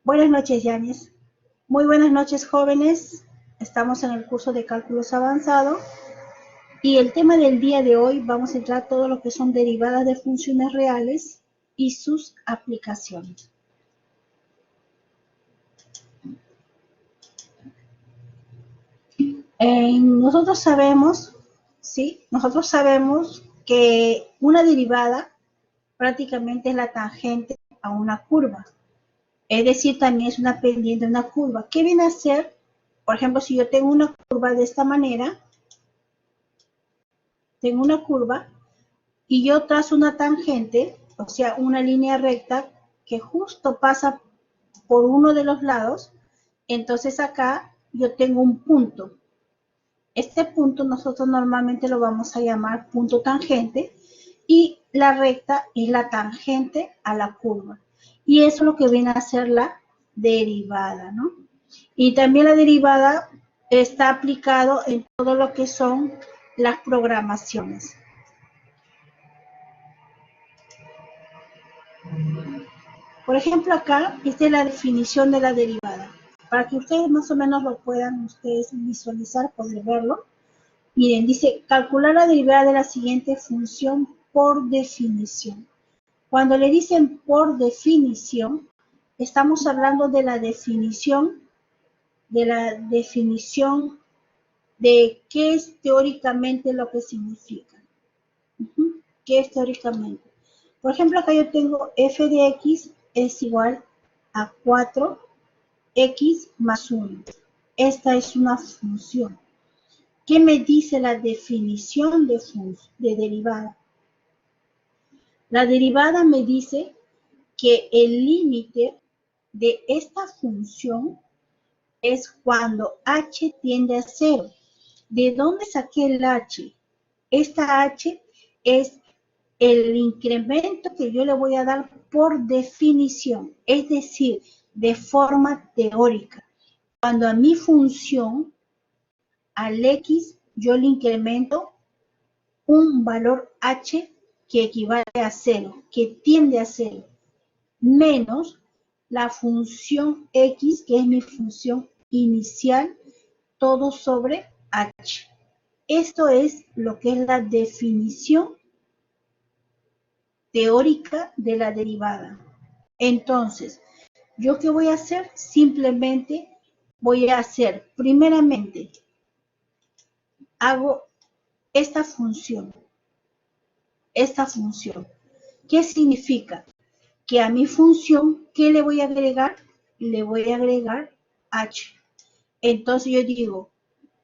Buenas noches, Yanis. Muy buenas noches, jóvenes. Estamos en el curso de cálculos avanzado y el tema del día de hoy vamos a entrar todo lo que son derivadas de funciones reales y sus aplicaciones. Nosotros sabemos, ¿sí? Nosotros sabemos que una derivada prácticamente es la tangente a una curva. Es decir, también es una pendiente de una curva. ¿Qué viene a ser? Por ejemplo, si yo tengo una curva de esta manera, tengo una curva y yo trazo una tangente, o sea, una línea recta que justo pasa por uno de los lados, entonces acá yo tengo un punto. Este punto nosotros normalmente lo vamos a llamar punto tangente y la recta es la tangente a la curva. Y eso es lo que viene a ser la derivada, ¿no? Y también la derivada está aplicado en todo lo que son las programaciones. Por ejemplo, acá esta es la definición de la derivada. Para que ustedes más o menos lo puedan ustedes visualizar, poder verlo. Miren, dice calcular la derivada de la siguiente función por definición. Cuando le dicen por definición, estamos hablando de la definición de qué es teóricamente lo que significa. ¿Qué es teóricamente? Por ejemplo, acá yo tengo f de x es igual a 4x más 1. Esta es una función. ¿Qué me dice la definición de derivada? La derivada me dice que el límite de esta función es cuando h tiende a 0. ¿De dónde saqué el h? Esta h es el incremento que yo le voy a dar por definición, es decir, de forma teórica. Cuando a mi función, al x, yo le incremento un valor h que equivale a 0, que tiende a 0, menos la función x, que es mi función inicial, todo sobre h. Esto es lo que es la definición teórica de la derivada. Entonces, ¿yo qué voy a hacer? Simplemente voy a hacer, primeramente, hago esta función. ¿Qué significa? Que a mi función, ¿qué le voy a agregar? Le voy a agregar h. Entonces yo digo,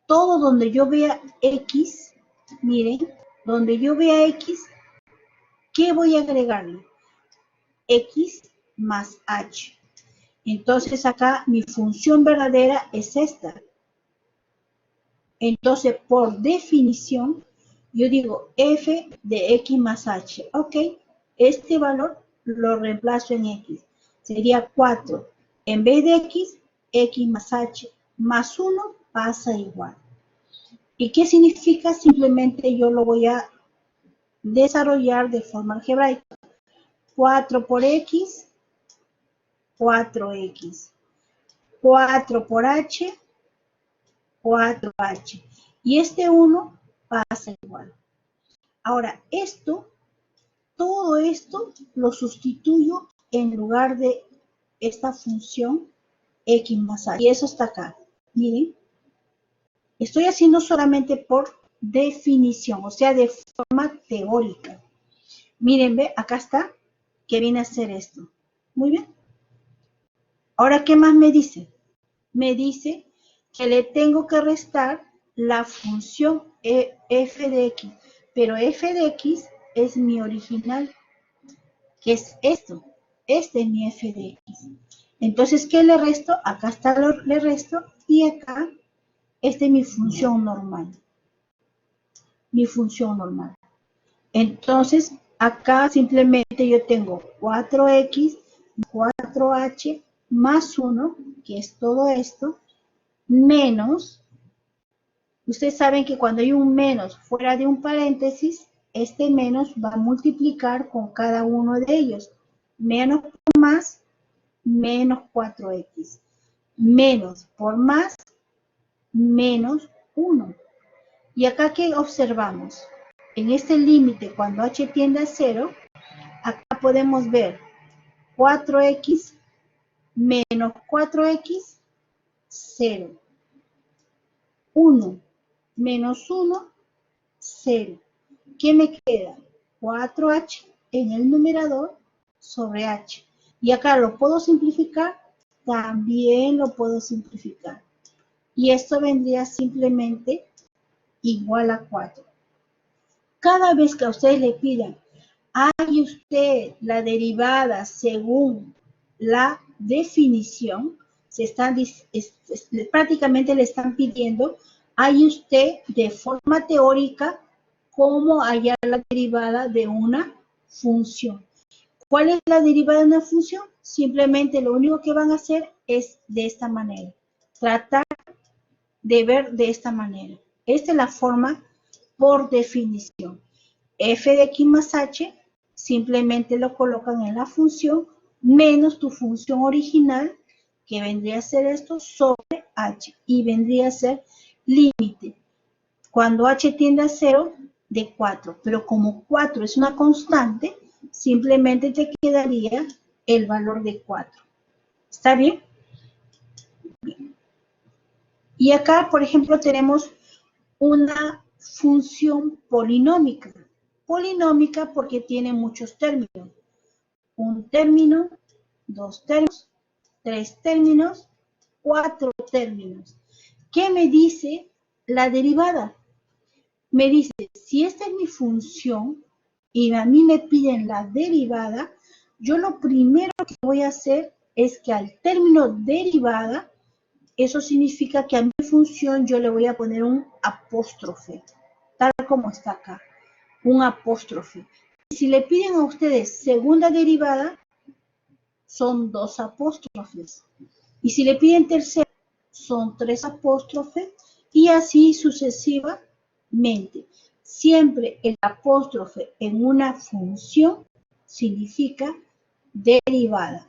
todo donde yo vea x, miren, donde yo vea x, ¿qué voy a agregarle? X más h. Entonces acá mi función verdadera es esta. Entonces, por definición, yo digo f de x más h. Ok, este valor lo reemplazo en x. Sería 4. En vez de x más h más 1 pasa igual. ¿Y qué significa? Simplemente yo lo voy a desarrollar de forma algebraica. 4 por x, 4x. 4 por h, 4h. Y este 1 pasa igual. Ahora, todo esto lo sustituyo en lugar de esta función x más h. Y eso está acá. Miren, estoy haciendo solamente por definición, o sea, de forma teórica. Miren, ve, acá está, que viene a ser esto. Muy bien. Ahora, ¿qué más me dice? Me dice que le tengo que restar la función f de x, pero f de x es mi original, que es esto. Este es mi f de x. Entonces, ¿qué le resto? Acá está le resto y acá, esta es mi función normal. Mi función normal. Entonces, acá simplemente yo tengo 4x, 4h más 1, que es todo esto, menos, ustedes saben que cuando hay un menos fuera de un paréntesis, este menos va a multiplicar con cada uno de ellos. Menos por más menos 4x. Menos por más, menos 1. Y acá, ¿qué observamos? En este límite, cuando h tiende a 0, acá podemos ver 4x menos 4x, 0. 1 menos 1, 0. ¿Qué me queda? 4h en el numerador sobre h. Y acá lo puedo simplificar, también lo puedo simplificar. Y esto vendría simplemente igual a 4. Cada vez que a ustedes le pidan, haga usted la derivada según la definición, prácticamente le están pidiendo, haga usted de forma teórica cómo hallar la derivada de una función. ¿Cuál es la derivada de una función? Simplemente lo único que van a hacer es de esta manera. Tratar de ver de esta manera. Esta es la forma por definición. F de x más h, simplemente lo colocan en la función menos tu función original, que vendría a ser esto, sobre h. Y vendría a ser límite. Cuando h tiende a 0, de 4. Pero como 4 es una constante, simplemente te quedaría el valor de 4. ¿Está bien? Bien. Y acá, por ejemplo, tenemos una función polinómica. Polinómica porque tiene muchos términos. Un término, dos términos, tres términos, cuatro términos. ¿Qué me dice la derivada? Me dice, si esta es mi función y a mí me piden la derivada, yo lo primero que voy a hacer es que al término derivada, eso significa que a mi función yo le voy a poner un apóstrofe, tal como está acá, un apóstrofe. Y si le piden a ustedes segunda derivada, son 2 apóstrofes. Y si le piden tercera, son 3 apóstrofes y así sucesivamente. Siempre el apóstrofe en una función significa derivada.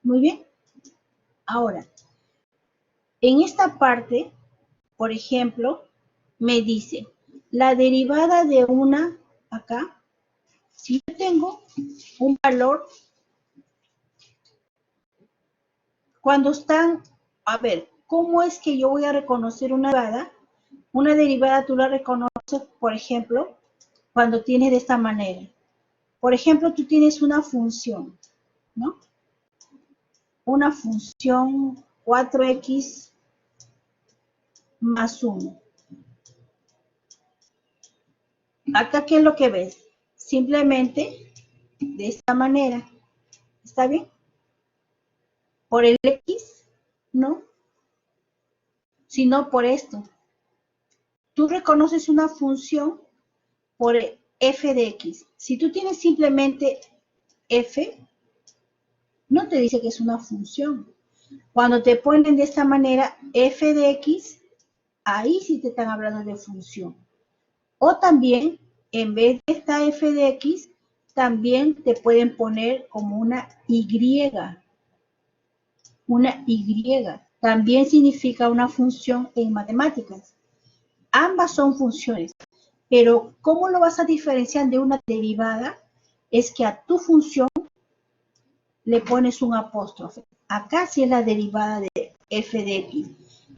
Muy bien. Ahora, en esta parte, por ejemplo, me dice la derivada de una, acá, si yo tengo un valor, cuando están, a ver, ¿cómo es que yo voy a reconocer una derivada? Una derivada tú la reconoces, por ejemplo, cuando tienes de esta manera. Por ejemplo, tú tienes una función, ¿no? Una función 4x más 1. Acá, ¿qué es lo que ves? Simplemente de esta manera. ¿Está bien? Por el x, no, sino por esto. Tú reconoces una función por f de x. Si tú tienes simplemente f, no te dice que es una función. Cuando te ponen de esta manera f de x, ahí sí te están hablando de función. O también, en vez de esta f de x, también te pueden poner como una y. Una y. También significa una función en matemáticas. Ambas son funciones. Pero, ¿cómo lo vas a diferenciar de una derivada? Es que a tu función le pones un apóstrofe. Acá sí es la derivada de f de x.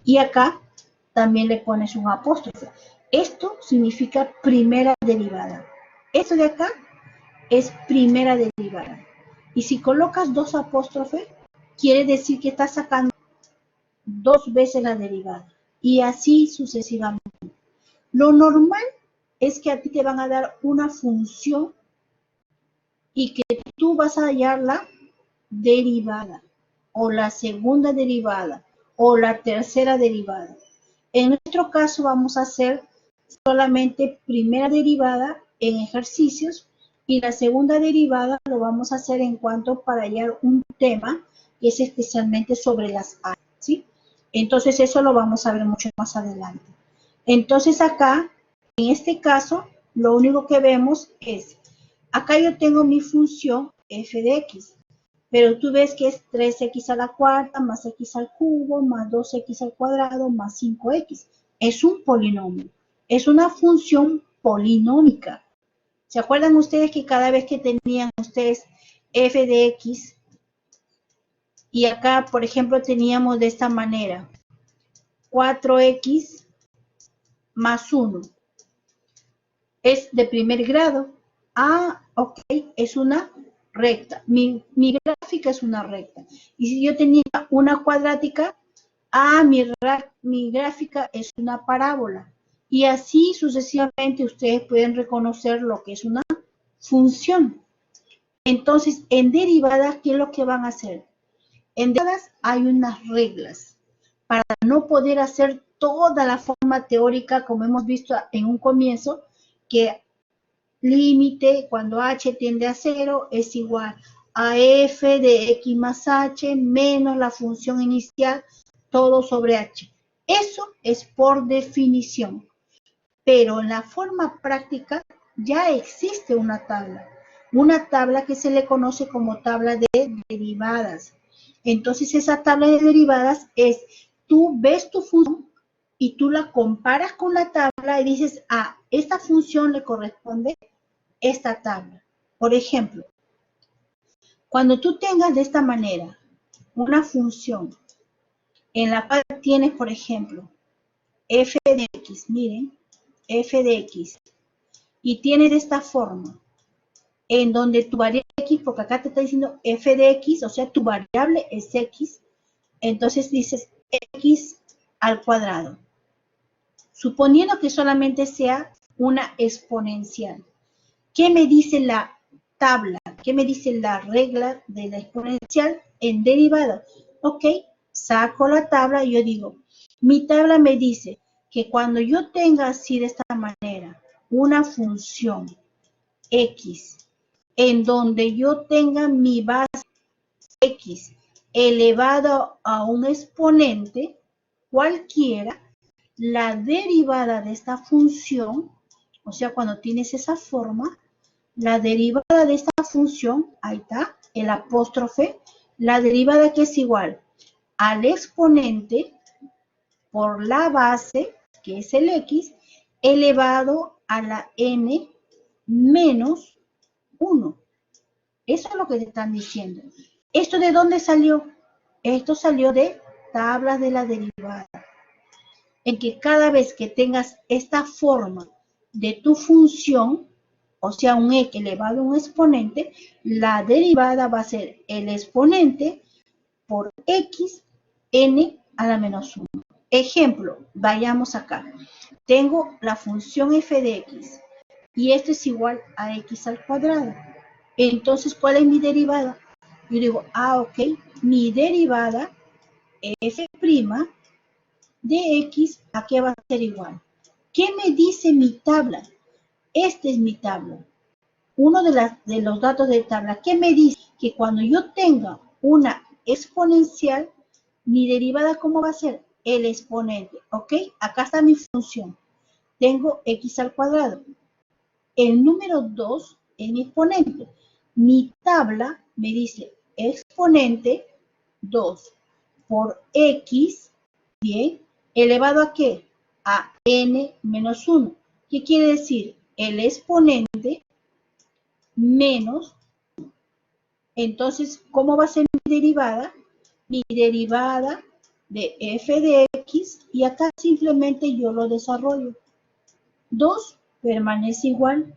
Y acá también le pones un apóstrofe. Esto significa primera derivada. Esto de acá es primera derivada. Y si colocas dos apóstrofes, quiere decir que estás sacando dos veces la derivada. Y así sucesivamente. Lo normal es que a ti te van a dar una función y que tú vas a hallar la derivada o la segunda derivada o la tercera derivada. En nuestro caso vamos a hacer solamente primera derivada en ejercicios y la segunda derivada lo vamos a hacer en cuanto para hallar un tema que es especialmente sobre las áreas, ¿sí? Entonces eso lo vamos a ver mucho más adelante. Entonces acá, en este caso, lo único que vemos es, acá yo tengo mi función f de x. pero tú ves que es 3x a la cuarta más x al cubo más 2x al cuadrado más 5x. Es un polinomio, es una función polinómica. ¿Se acuerdan ustedes que cada vez que tenían ustedes f de x, y acá, por ejemplo, teníamos de esta manera, 4x más 1, es de primer grado? Ah, ok, es una recta. Mi gráfica es una recta. Y si yo tenía una cuadrática, mi gráfica es una parábola. Y así sucesivamente ustedes pueden reconocer lo que es una función. Entonces, en derivadas, ¿qué es lo que van a hacer? En derivadas hay unas reglas para no poder hacer toda la forma teórica, como hemos visto en un comienzo, que límite cuando h tiende a 0 es igual a f de x más h menos la función inicial, todo sobre h. Eso es por definición, pero en la forma práctica ya existe una tabla que se le conoce como tabla de derivadas. Entonces esa tabla de derivadas es, tú ves tu función y tú la comparas con la tabla y dices, ah, esta función le corresponde esta tabla. Por ejemplo, cuando tú tengas de esta manera una función en la cual tienes, por ejemplo, f de x, miren, f de x, y tienes de esta forma, en donde tu variable x, porque acá te está diciendo f de x, o sea, tu variable es x, entonces dices x al cuadrado, suponiendo que solamente sea una exponencial. ¿Qué me dice la tabla? ¿Qué me dice la regla de la exponencial en derivada? Ok, saco la tabla y yo digo, mi tabla me dice que cuando yo tenga así de esta manera una función x en donde yo tenga mi base x elevado a un exponente cualquiera, la derivada de esta función, o sea, cuando tienes esa forma, la derivada de esta función, ahí está, el apóstrofe, la derivada que es igual al exponente por la base, que es el x, elevado a la n menos 1. Eso es lo que te están diciendo. ¿Esto de dónde salió? Esto salió de tablas de la derivada. En que cada vez que tengas esta forma de tu función, o sea, un x elevado a un exponente, la derivada va a ser el exponente por x n a la menos 1. Ejemplo, vayamos acá. Tengo la función f de x y esto es igual a x al cuadrado. Entonces, ¿cuál es mi derivada? Yo digo, ok, mi derivada f' de x, ¿a qué va a ser igual? ¿Qué me dice mi tabla? Esta es mi tabla. Uno de los datos de tabla, ¿qué me dice? Que cuando yo tenga una exponencial, mi derivada, ¿cómo va a ser? El exponente, ¿ok? Acá está mi función. Tengo x al cuadrado. El número 2 es mi exponente. Mi tabla me dice exponente 2 por x, bien, elevado a ¿qué? A n menos 1. ¿Qué quiere decir? El exponente menos. Entonces, ¿cómo va a ser mi derivada? Mi derivada de f de x, y acá simplemente yo lo desarrollo. 2 permanece igual.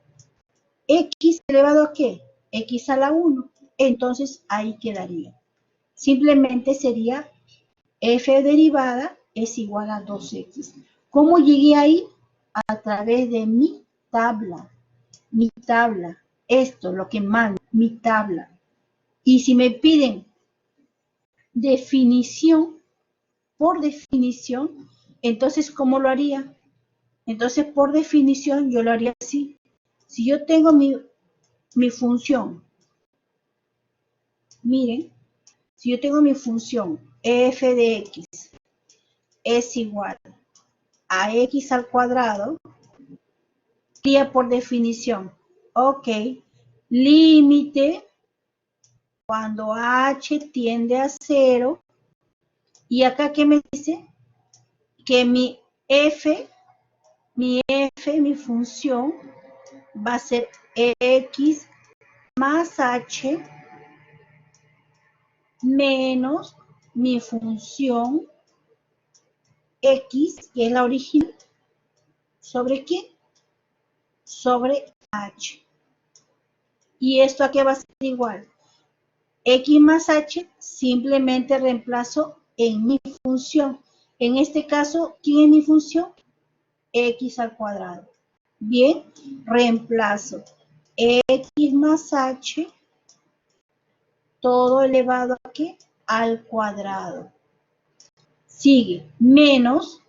X elevado a ¿qué? X a la 1. Entonces, ahí quedaría. Simplemente sería f derivada es igual a 2x. ¿Cómo llegué ahí? A través de mi tabla. Mi tabla. Esto, lo que manda, mi tabla. Y si me piden definición, por definición, entonces, ¿cómo lo haría? Entonces, por definición, yo lo haría así. Si yo tengo mi función, miren, si yo tengo mi función f de x es igual a x al cuadrado, sería por definición, ok, límite Cuando h tiende a 0, y acá, ¿qué me dice? Que mi función, va a ser x más h menos mi función x, que es la original, ¿sobre qué? Sobre h. ¿Y esto a qué va a ser igual? X más h simplemente reemplazo en mi función. En este caso, ¿quién es mi función? X al cuadrado. Bien, reemplazo x más h, todo elevado a ¿qué? Al cuadrado. Sigue, menos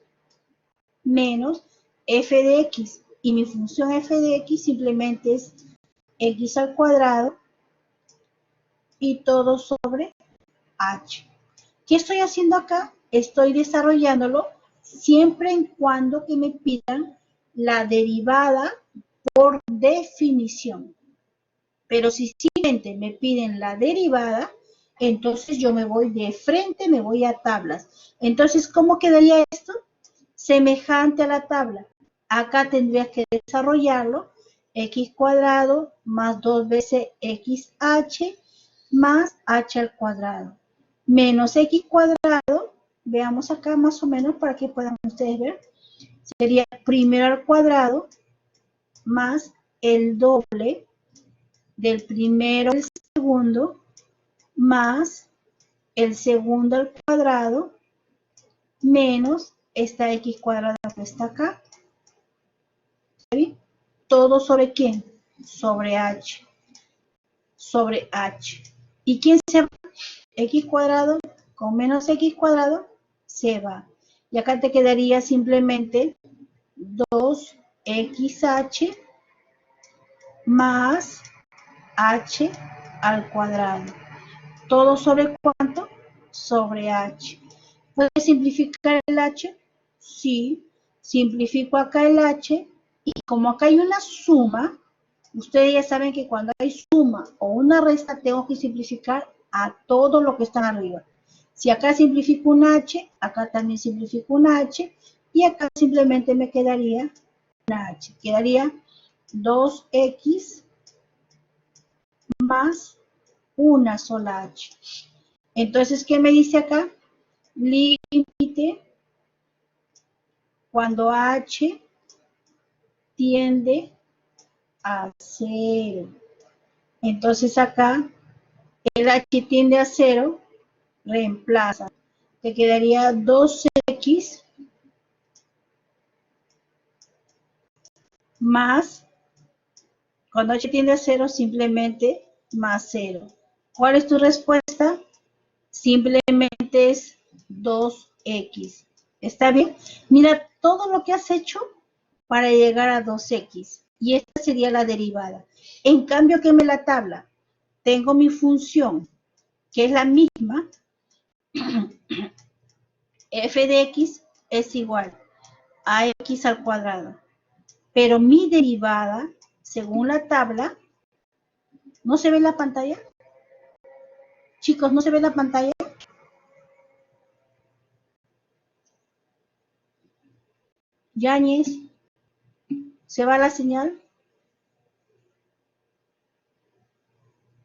f de x. Y mi función f de x simplemente es x al cuadrado y todo sobre h. ¿Qué estoy haciendo acá? Estoy desarrollándolo siempre en cuando que me pidan la derivada por definición. Pero si simplemente me piden la derivada, entonces yo me voy de frente, me voy a tablas. Entonces, ¿cómo quedaría esto? Semejante a la tabla. Acá tendrías que desarrollarlo, x cuadrado más 2 veces xh más h al cuadrado, menos x cuadrado, veamos acá más o menos para que puedan ustedes ver, sería primero al cuadrado más el doble del primero al segundo más el segundo al cuadrado menos esta x cuadrada que está acá. ¿Sí? ¿Todo sobre quién? Sobre h. Sobre h. ¿Y quién se va? X cuadrado con menos x cuadrado se va. Y acá te quedaría simplemente 2xh más h al cuadrado. ¿Todo sobre cuánto? Sobre h. ¿Puedes simplificar el h? Sí. Simplifico acá el h y como acá hay una suma, ustedes ya saben que cuando hay suma o una resta tengo que simplificar a todo lo que está arriba. Si acá simplifico un h, acá también simplifico un h y acá simplemente me quedaría una h. Quedaría 2x más una sola h. Entonces, ¿qué me dice acá? Límite cuando h tiende a 0. Entonces acá el h tiende a 0, reemplaza. Te quedaría 2x más, cuando h tiende a 0, simplemente más 0. ¿Cuál es tu respuesta? Simplemente es 2x. ¿Está bien? Mira todo lo que has hecho para llegar a 2x. Y esta sería la derivada. En cambio, que me la tabla, tengo mi función, que es la misma, f de x es igual a x al cuadrado. Pero mi derivada, según la tabla, ¿no se ve en la pantalla? Chicos, ¿no se ve en la pantalla? Yáñez, ¿se va la señal?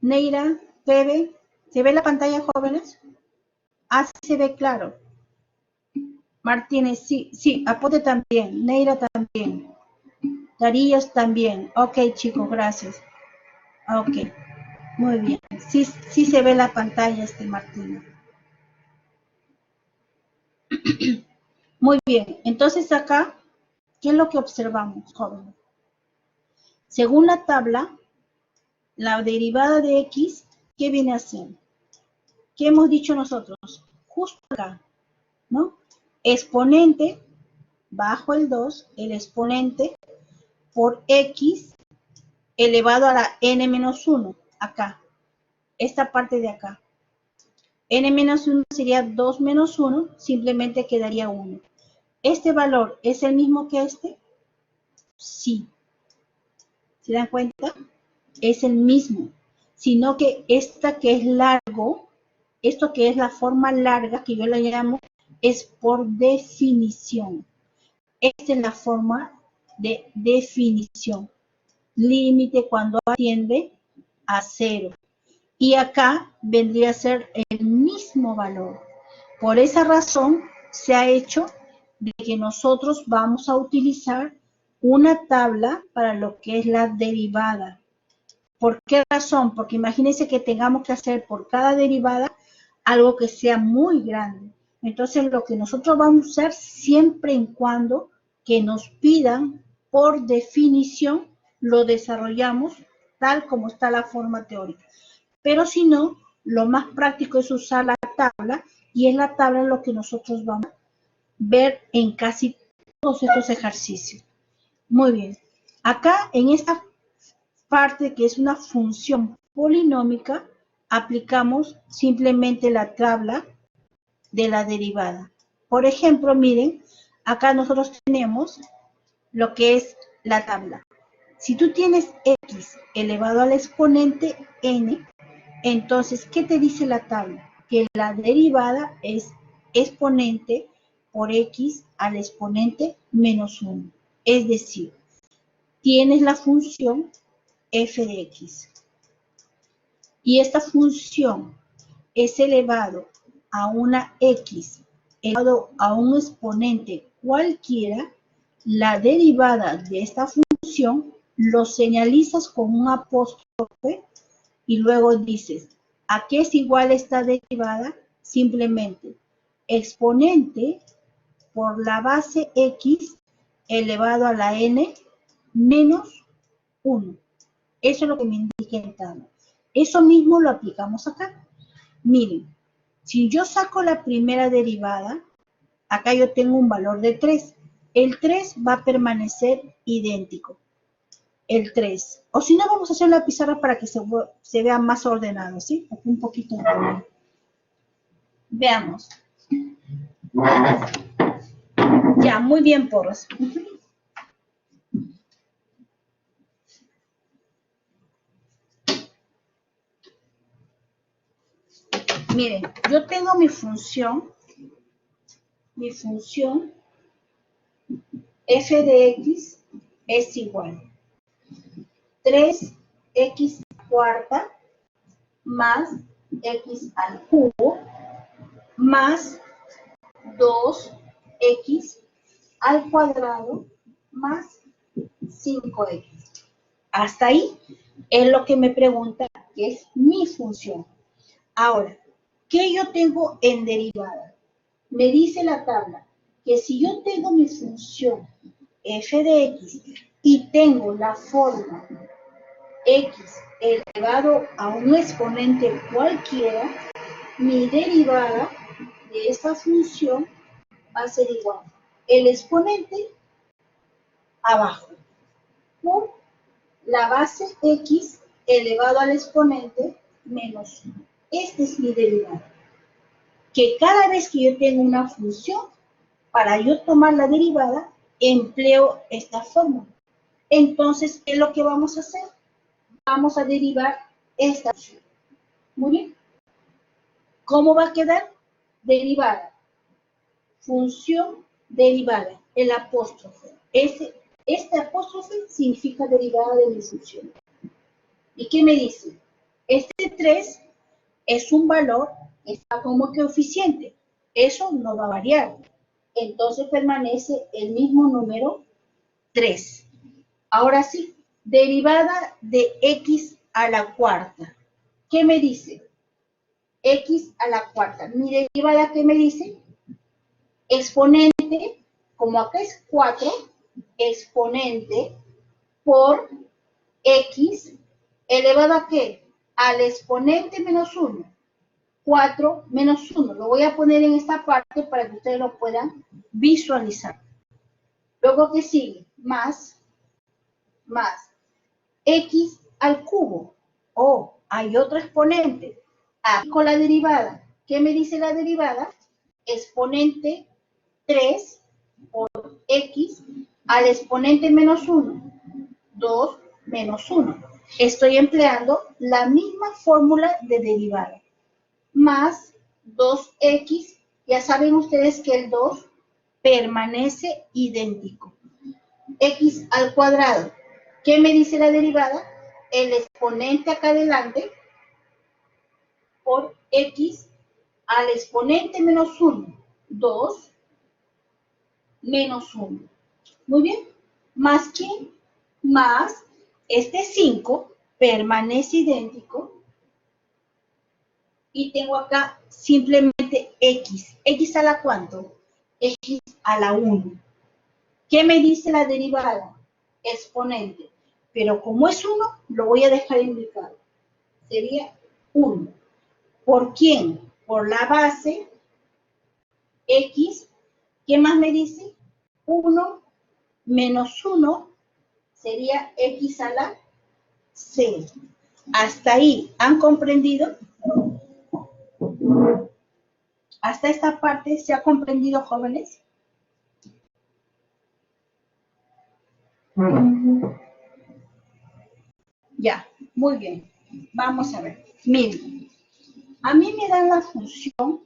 Neira, Bebe, ¿se ve la pantalla, jóvenes? Ah, sí se ve claro. Martínez, sí, Apote también, Neira también, Daríos también. Ok, chicos, gracias. Ok, muy bien. Sí se ve la pantalla, Martínez. Muy bien, entonces acá, ¿qué es lo que observamos, jóvenes? Según la tabla, la derivada de x, ¿qué viene a ser? ¿Qué hemos dicho nosotros? Justo acá, ¿no? Exponente bajo el 2, el exponente por x elevado a la n-1, acá, esta parte de acá. n-1 sería 2 menos 1, simplemente quedaría 1. ¿Este valor es el mismo que este? Sí. ¿Se dan cuenta? Es el mismo. sino que esta que es largo, esto que es la forma larga, que yo la llamo, es por definición. Esta es la forma de definición. Límite cuando tiende a 0. Y acá vendría a ser el mismo valor. Por esa razón se ha hecho de que nosotros vamos a utilizar una tabla para lo que es la derivada. ¿Por qué razón? Porque imagínense que tengamos que hacer por cada derivada algo que sea muy grande. Entonces lo que nosotros vamos a usar siempre y cuando que nos pidan por definición lo desarrollamos tal como está la forma teórica. Pero si no, lo más práctico es usar la tabla y es la tabla lo que nosotros vamos a ver en casi todos estos ejercicios. Muy bien. Acá en esta parte que es una función polinómica, aplicamos simplemente la tabla de la derivada. Por ejemplo, miren, acá nosotros tenemos lo que es la tabla. Si tú tienes x elevado al exponente n, entonces, ¿qué te dice la tabla? Que la derivada es exponente por x al exponente menos 1. Es decir, tienes la función f de x. Y esta función es elevado a una x elevado a un exponente cualquiera, la derivada de esta función lo señalizas con un apóstrofe y luego dices, ¿a qué es igual esta derivada? Simplemente exponente por la base x elevado a la n menos 1. Eso es lo que me indica el tabla. Eso mismo lo aplicamos acá. Miren, si yo saco la primera derivada, acá yo tengo un valor de 3. El 3 va a permanecer idéntico. El 3. O si no, vamos a hacer la pizarra para que se vea más ordenado, ¿sí? Un poquito. Veamos. Ya, muy bien, Porras. Miren, yo tengo mi función f de x es igual 3x cuarta más x al cubo más 2x al cuadrado más 5x. Hasta ahí es lo que me pregunta, que es mi función. Ahora, ¿qué yo tengo en derivada? Me dice la tabla que si yo tengo mi función f de x y tengo la forma x elevado a un exponente cualquiera, mi derivada de esta función va a ser igual el exponente abajo por la base x elevado al exponente menos 1. Esta es mi derivada. Que cada vez que yo tengo una función, para yo tomar la derivada, empleo esta fórmula. Entonces, ¿qué es lo que vamos a hacer? Vamos a derivar esta función. Muy bien. ¿Cómo va a quedar? Derivada. Función derivada. El apóstrofe. Este apóstrofe significa derivada de mi función. ¿Y qué me dice? Este 3 es un valor que está como coeficiente. Eso no va a variar. Entonces permanece el mismo número 3. Ahora sí, derivada de x a la cuarta. ¿Qué me dice? X a la cuarta. Mi derivada, ¿qué me dice? Exponente, como acá es 4, exponente por x elevado a ¿qué? Al exponente menos 1. 4 menos 1. Lo voy a poner en esta parte para que ustedes lo puedan visualizar. Luego, ¿qué sigue? Más x al cubo. Oh, hay otro exponente. Aquí con la derivada. ¿Qué me dice la derivada? Exponente 3 por x al exponente menos 1. 2 menos 1. estoy empleando la misma fórmula de derivada. Más 2x, ya saben ustedes que el 2 permanece idéntico. X al cuadrado. ¿Qué me dice la derivada? El exponente acá adelante por x al exponente menos 1. 2 menos 1. Muy bien. ¿Más quién? Más este 5 permanece idéntico. Y tengo acá simplemente x. ¿X a la cuánto? X a la 1. ¿Qué me dice la derivada? Exponente. Pero como es 1, lo voy a dejar indicado. Sería 1. ¿Por quién? Por la base x. ¿Qué más me dice? 1 menos 1 sería x a la c. ¿Hasta ahí han comprendido? ¿Hasta esta parte se ha comprendido, jóvenes? Ya, muy bien. Vamos a ver. Miren, a mí me dan la función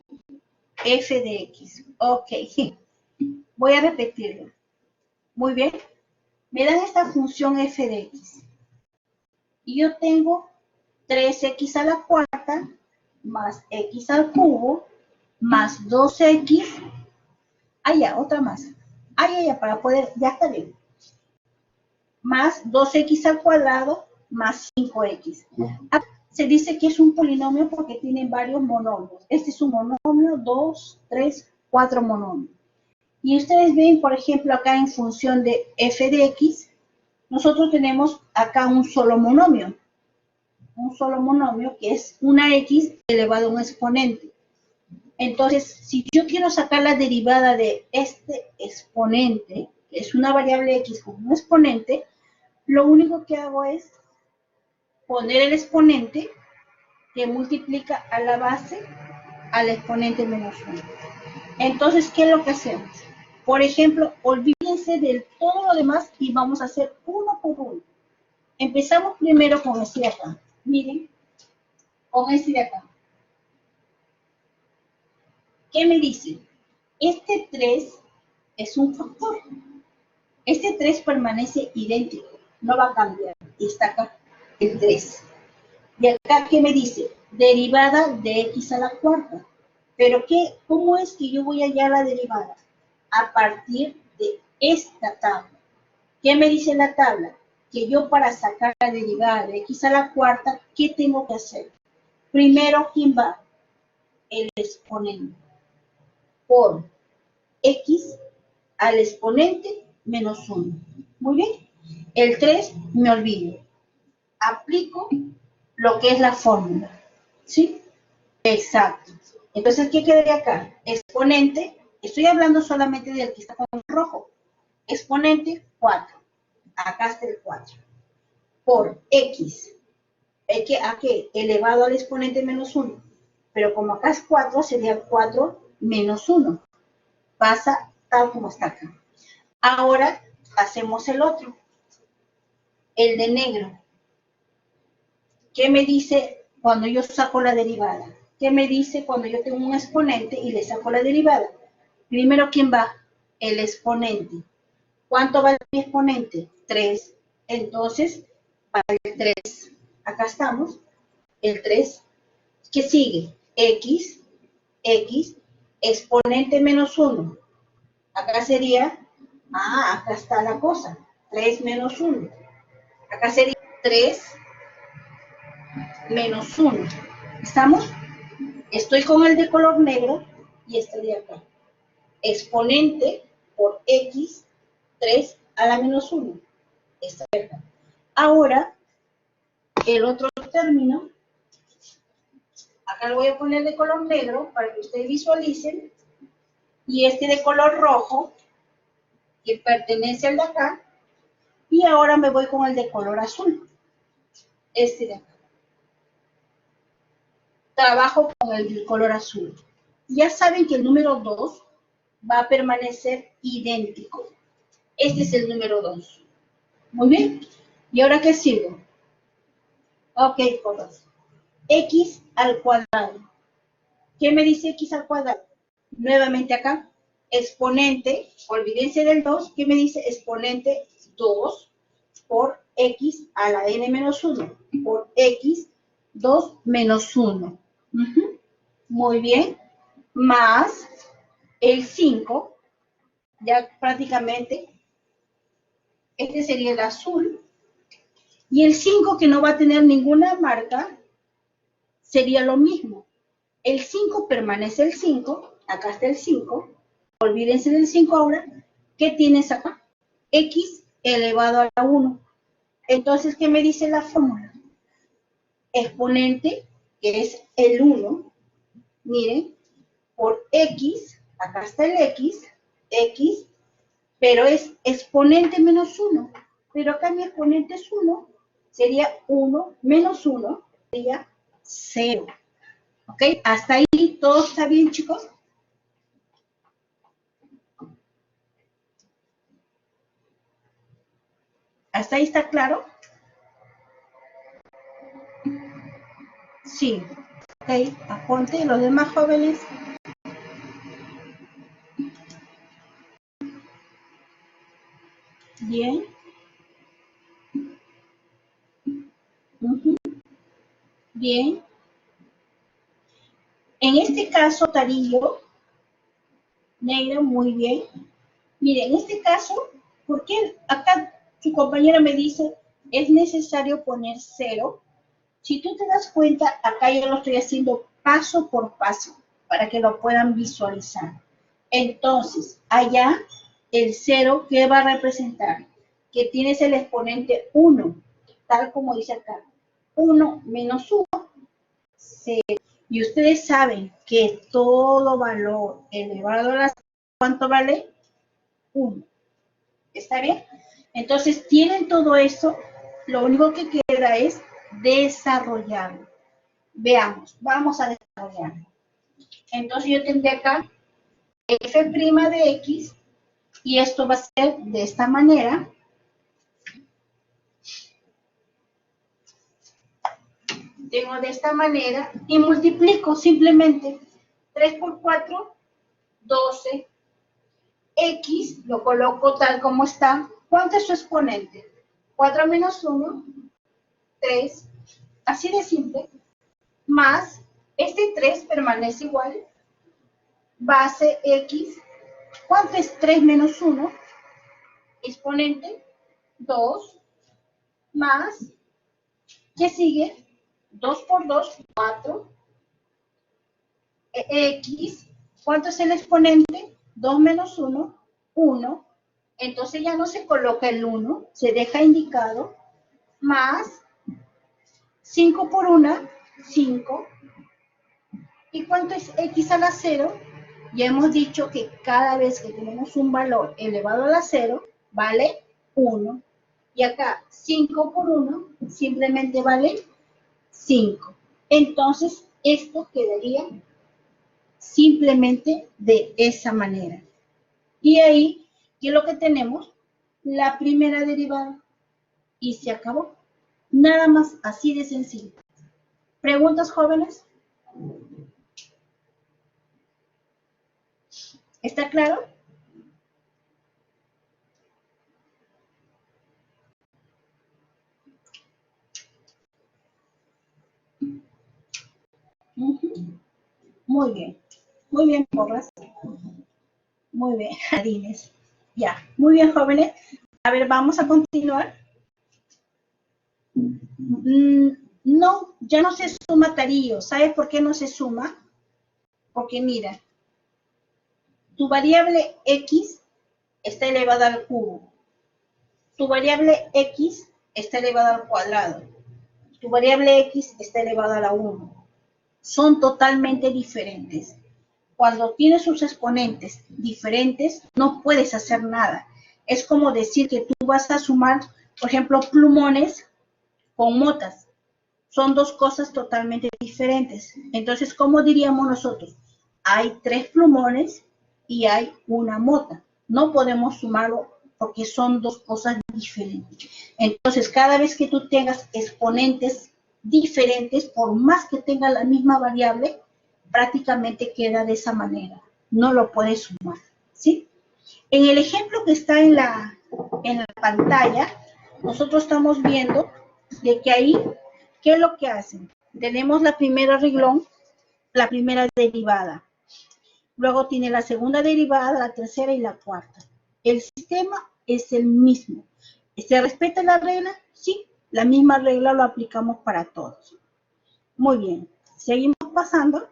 f de x. Ok, voy a repetirlo. Muy bien. Me dan esta función f de x. Y yo tengo 3x a la cuarta más x al cubo más 2x. Ah, ya, otra más. Ah, ya, para poder, ya está bien. Más 2x al cuadrado más 5x. Acá se dice que es un polinomio porque tiene varios monomios. Este es un monomio, 2, 3, 4 monomios. Y ustedes ven, por ejemplo, acá en función de f de x, nosotros tenemos acá un solo monomio. Un solo monomio que es una x elevado a un exponente. Entonces, si yo quiero sacar la derivada de este exponente, que es una variable x con un exponente, lo único que hago es poner el exponente que multiplica a la base al exponente menos 1. Entonces, ¿qué es lo que hacemos? Por ejemplo, olvídense de todo lo demás y vamos a hacer uno por uno. Empezamos primero con este de acá. Miren, con este de acá. ¿Qué me dice? Este 3 es un factor. Este 3 permanece idéntico, no va a cambiar. Y está acá, el 3. Y acá, ¿qué me dice? Derivada de x a la cuarta. ¿Pero qué? ¿Cómo es que yo voy a hallar la derivada? A partir de esta tabla. ¿Qué me dice la tabla? Que yo para sacar la derivada de x a la cuarta, ¿qué tengo que hacer? Primero, ¿quién va? El exponente. Por x al exponente menos 1. Muy bien. El 3 me olvido. Aplico lo que es la fórmula. ¿Sí? Exacto. Entonces, ¿qué quedaría acá? Exponente, estoy hablando solamente del que está con rojo. Exponente 4. Acá está el 4. Por x. ¿A qué? Elevado al exponente menos 1. Pero como acá es 4, sería 4 menos 1. Pasa tal como está acá. Ahora hacemos el otro. El de negro. ¿Qué me dice cuando yo saco la derivada? ¿Qué me dice cuando yo tengo un exponente y le saco la derivada? Primero, ¿quién va? El exponente. ¿Cuánto vale mi exponente? 3. Entonces, vale 3. Acá estamos. El 3. ¿Qué sigue? X, exponente menos 1. Acá sería, acá está la cosa. 3 menos 1. Acá sería 3 menos 1. ¿Estamos? Estoy con el de color negro y este de acá. Exponente por x, 3 a la menos 1. Esta de acá. Ahora, el otro término, acá lo voy a poner de color negro para que ustedes visualicen, y este de color rojo, que pertenece al de acá, y ahora me voy con el de color azul, este de acá. Trabajo con el de color azul. Ya saben que el número 2 va a permanecer idéntico. Este es el número 2. Muy bien. ¿Y ahora qué sigo? Ok, todos. X al cuadrado. ¿Qué me dice X al cuadrado? Nuevamente acá, exponente, olvídense del 2, ¿qué me dice? Exponente 2 por X a la n menos 1, por X 2 menos 1. Muy bien, más el 5, ya prácticamente, este sería el azul, y el 5 que no va a tener ninguna marca, sería lo mismo. El 5 permanece el 5, acá está el 5, olvídense del 5 ahora, ¿qué tienes acá? X elevado a la 1. Entonces, ¿qué me dice la fórmula? Exponente, que es el 1, miren, por X, acá está el X, pero es exponente menos 1. Pero acá mi exponente es 1, sería 1 menos 1, sería 0. ¿Ok? Hasta ahí todo está bien, chicos. ¿Hasta ahí está claro? Sí. Ok, aponte los demás jóvenes. Bien. Bien. En este caso, Tarillo, negro, muy bien. Mire, en este caso, ¿por qué acá su compañera me dice es necesario poner 0? Si tú te das cuenta, acá yo lo estoy haciendo paso por paso para que lo puedan visualizar. Entonces, allá el 0, ¿qué va a representar? Que tienes el exponente 1, tal como dice acá. 1 menos 1, 0. Y ustedes saben que todo valor elevado a la... ¿Cuánto vale? 1. ¿Está bien? Entonces, tienen todo eso, lo único que queda es desarrollarlo. Veamos, vamos a desarrollarlo. Entonces, yo tendré acá f' de x, y esto va a ser de esta manera. Tengo de esta manera, y multiplico simplemente 3 por 4, 12. X lo coloco tal como está. ¿Cuánto es su exponente? 4 menos 1, 3. Así de simple. Más, este 3 permanece igual. Base X. ¿Cuánto es 3 menos 1? Exponente 2. Más, ¿qué sigue? 2 por 2, 4. X. ¿Cuánto es el exponente? 2 menos 1, 1. Entonces ya no se coloca el 1, se deja indicado. Más 5 por 1, 5. ¿Y cuánto es x a la 0? Ya hemos dicho que cada vez que tenemos un valor elevado a la 0, vale 1. Y acá 5 por 1 simplemente vale 5. Entonces, esto quedaría simplemente de esa manera. Y ahí, ¿qué es lo que tenemos? La primera derivada. Y se acabó. Nada más así de sencillo. ¿Preguntas, jóvenes? ¿Está claro? Muy bien, Porras. Muy bien, Jardines. Ya, muy bien, jóvenes. A ver, vamos a continuar. No, ya no se suma Tarillo. ¿Sabes por qué no se suma? Porque mira, tu variable x está elevada al cubo. Tu variable x está elevada al cuadrado. Tu variable x está elevada a la 1. Son totalmente diferentes. Cuando tienes sus exponentes diferentes, no puedes hacer nada. Es como decir que tú vas a sumar, por ejemplo, plumones con motas. Son dos cosas totalmente diferentes. Entonces, ¿cómo diríamos nosotros? Hay 3 plumones y hay una mota. No podemos sumarlo porque son dos cosas diferentes. Entonces, cada vez que tú tengas exponentes diferentes, por más que tenga la misma variable, prácticamente queda de esa manera. No lo puedes sumar, ¿sí? En el ejemplo que está en la pantalla, nosotros estamos viendo de que ahí, ¿qué es lo que hacen? Tenemos la primera reglón, la primera derivada. Luego tiene la segunda derivada, la tercera y la cuarta. El sistema es el mismo. ¿Se respeta la regla? Sí, la misma regla lo aplicamos para todos. Muy bien, seguimos pasando.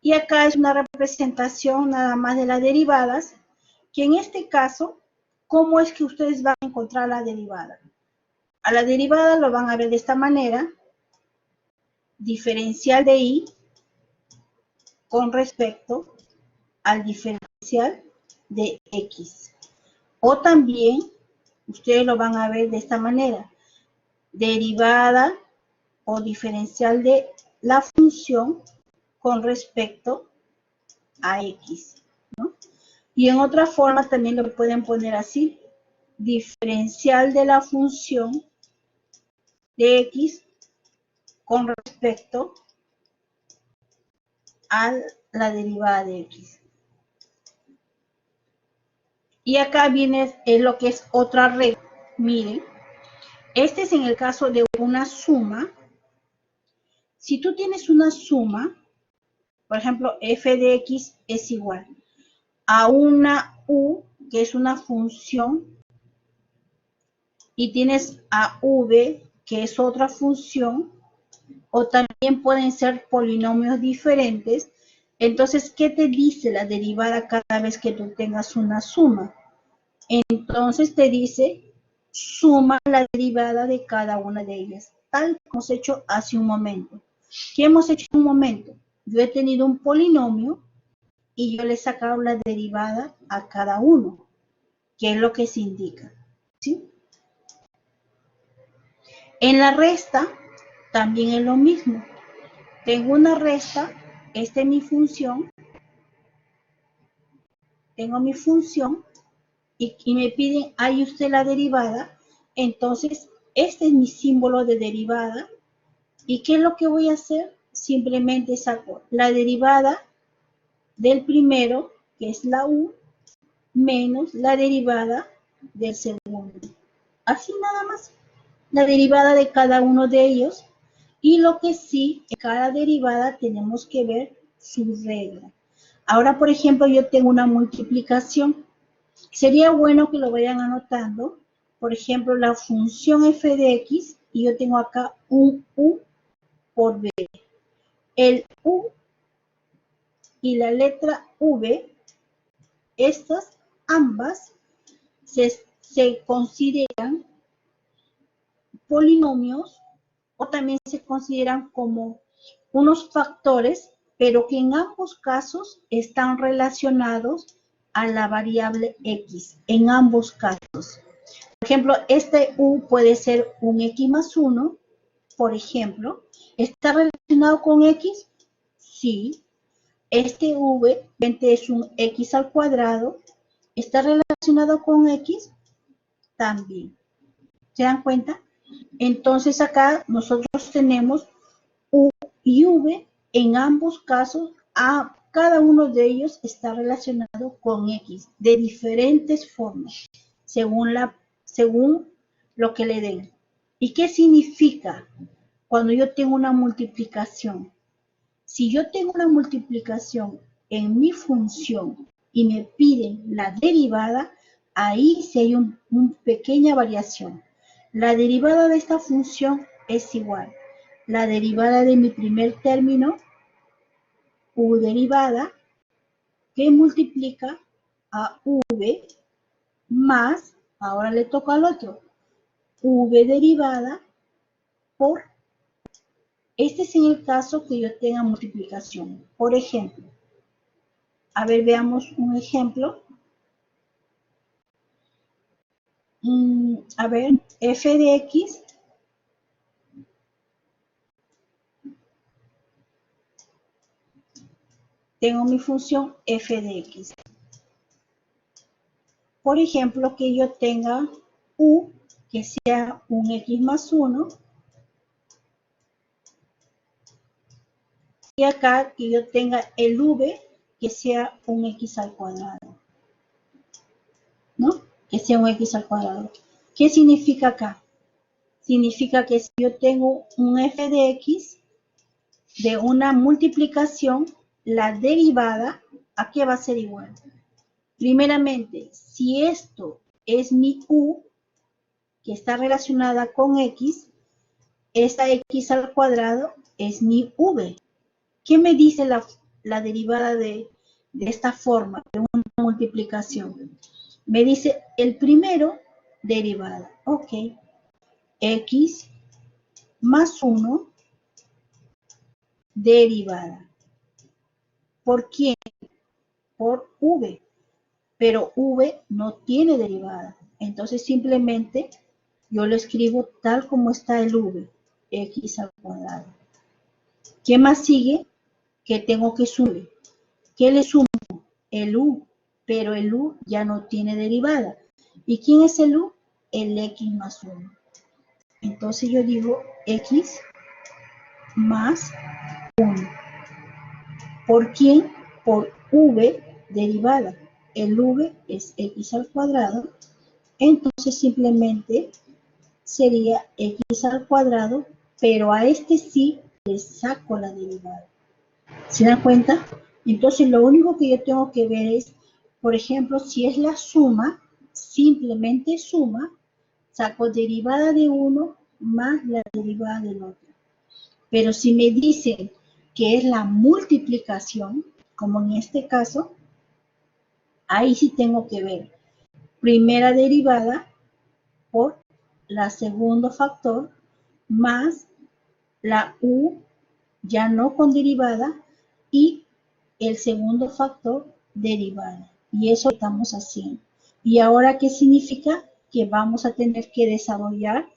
Y acá es una representación nada más de las derivadas, que en este caso, ¿cómo es que ustedes van a encontrar la derivada? A la derivada lo van a ver de esta manera, diferencial de y con respecto al diferencial de x. O también, ustedes lo van a ver de esta manera, derivada o diferencial de la función con respecto a x, ¿no? Y en otra forma también lo pueden poner así, diferencial de la función de x con respecto a la derivada de x. Y acá viene lo que es otra regla. Miren, este es en el caso de una suma. Si tú tienes una suma, por ejemplo, f de x es igual a una u, que es una función, y tienes a v, que es otra función, o también pueden ser polinomios diferentes. Entonces, ¿qué te dice la derivada cada vez que tú tengas una suma? Entonces te dice, suma la derivada de cada una de ellas, tal como hemos hecho hace un momento. ¿Qué hemos hecho en un momento? Yo he tenido un polinomio y yo le he sacado la derivada a cada uno, que es lo que se indica, ¿sí? En la resta también es lo mismo. Tengo una resta, esta es mi función, tengo mi función y me piden, ¿hay usted la derivada? Entonces, este es mi símbolo de derivada. ¿Y qué es lo que voy a hacer? Simplemente saco la derivada del primero, que es la u, menos la derivada del segundo. Así nada más. La derivada de cada uno de ellos. Y lo que sí, en cada derivada tenemos que ver su regla. Ahora, por ejemplo, yo tengo una multiplicación. Sería bueno que lo vayan anotando. Por ejemplo, la función f de x, y yo tengo acá un u por b. El u y la letra v, estas ambas se consideran polinomios o también se consideran como unos factores, pero que en ambos casos están relacionados a la variable x, en ambos casos. Por ejemplo, este u puede ser un x más 1, por ejemplo. ¿Está relacionado con x? Sí. Este v es un x al cuadrado. ¿Está relacionado con x? También. ¿Se dan cuenta? Entonces acá nosotros tenemos u y v, en ambos casos, cada uno de ellos está relacionado con x de diferentes formas, según lo que le den. ¿Y qué significa cuando yo tengo una multiplicación? Si yo tengo una multiplicación en mi función y me piden la derivada, ahí sí hay una pequeña variación. La derivada de esta función es igual. La derivada de mi primer término, u derivada, que multiplica a v más, ahora le toca al otro, v derivada por, este es en el caso que yo tenga multiplicación. Por ejemplo, a ver, veamos un ejemplo. A ver, f de x tengo mi función f de x. Por ejemplo, que yo tenga u, que sea un x más 1, Y acá que yo tenga el v que sea un x al cuadrado, ¿no? Que sea un x al cuadrado. ¿Qué significa acá? Significa que si yo tengo un f de x de una multiplicación, la derivada, ¿a qué va a ser igual? Primeramente, si esto es mi u, que está relacionada con x, esta x al cuadrado es mi v. ¿Qué me dice la derivada de esta forma, de una multiplicación? Me dice el primero, derivada. Ok. X más 1, derivada. ¿Por quién? Por v. Pero v no tiene derivada. Entonces simplemente yo lo escribo tal como está el v. X al cuadrado. ¿Qué más sigue? Que tengo que sumar. ¿Qué le sumo? El u, pero el u ya no tiene derivada. ¿Y quién es el u? El x más 1. Entonces yo digo x más 1. ¿Por quién? Por v derivada. El v es x al cuadrado. Entonces simplemente sería x al cuadrado, pero a este sí le saco la derivada. ¿Se dan cuenta? Entonces lo único que yo tengo que ver es, por ejemplo, si es la suma, simplemente suma, saco derivada de uno más la derivada del otro. Pero si me dicen que es la multiplicación, como en este caso, ahí sí tengo que ver primera derivada por la segundo factor más la u ya no con derivada y el segundo factor derivada. Y eso estamos haciendo. ¿Y ahora qué significa? Que vamos a tener que desarrollar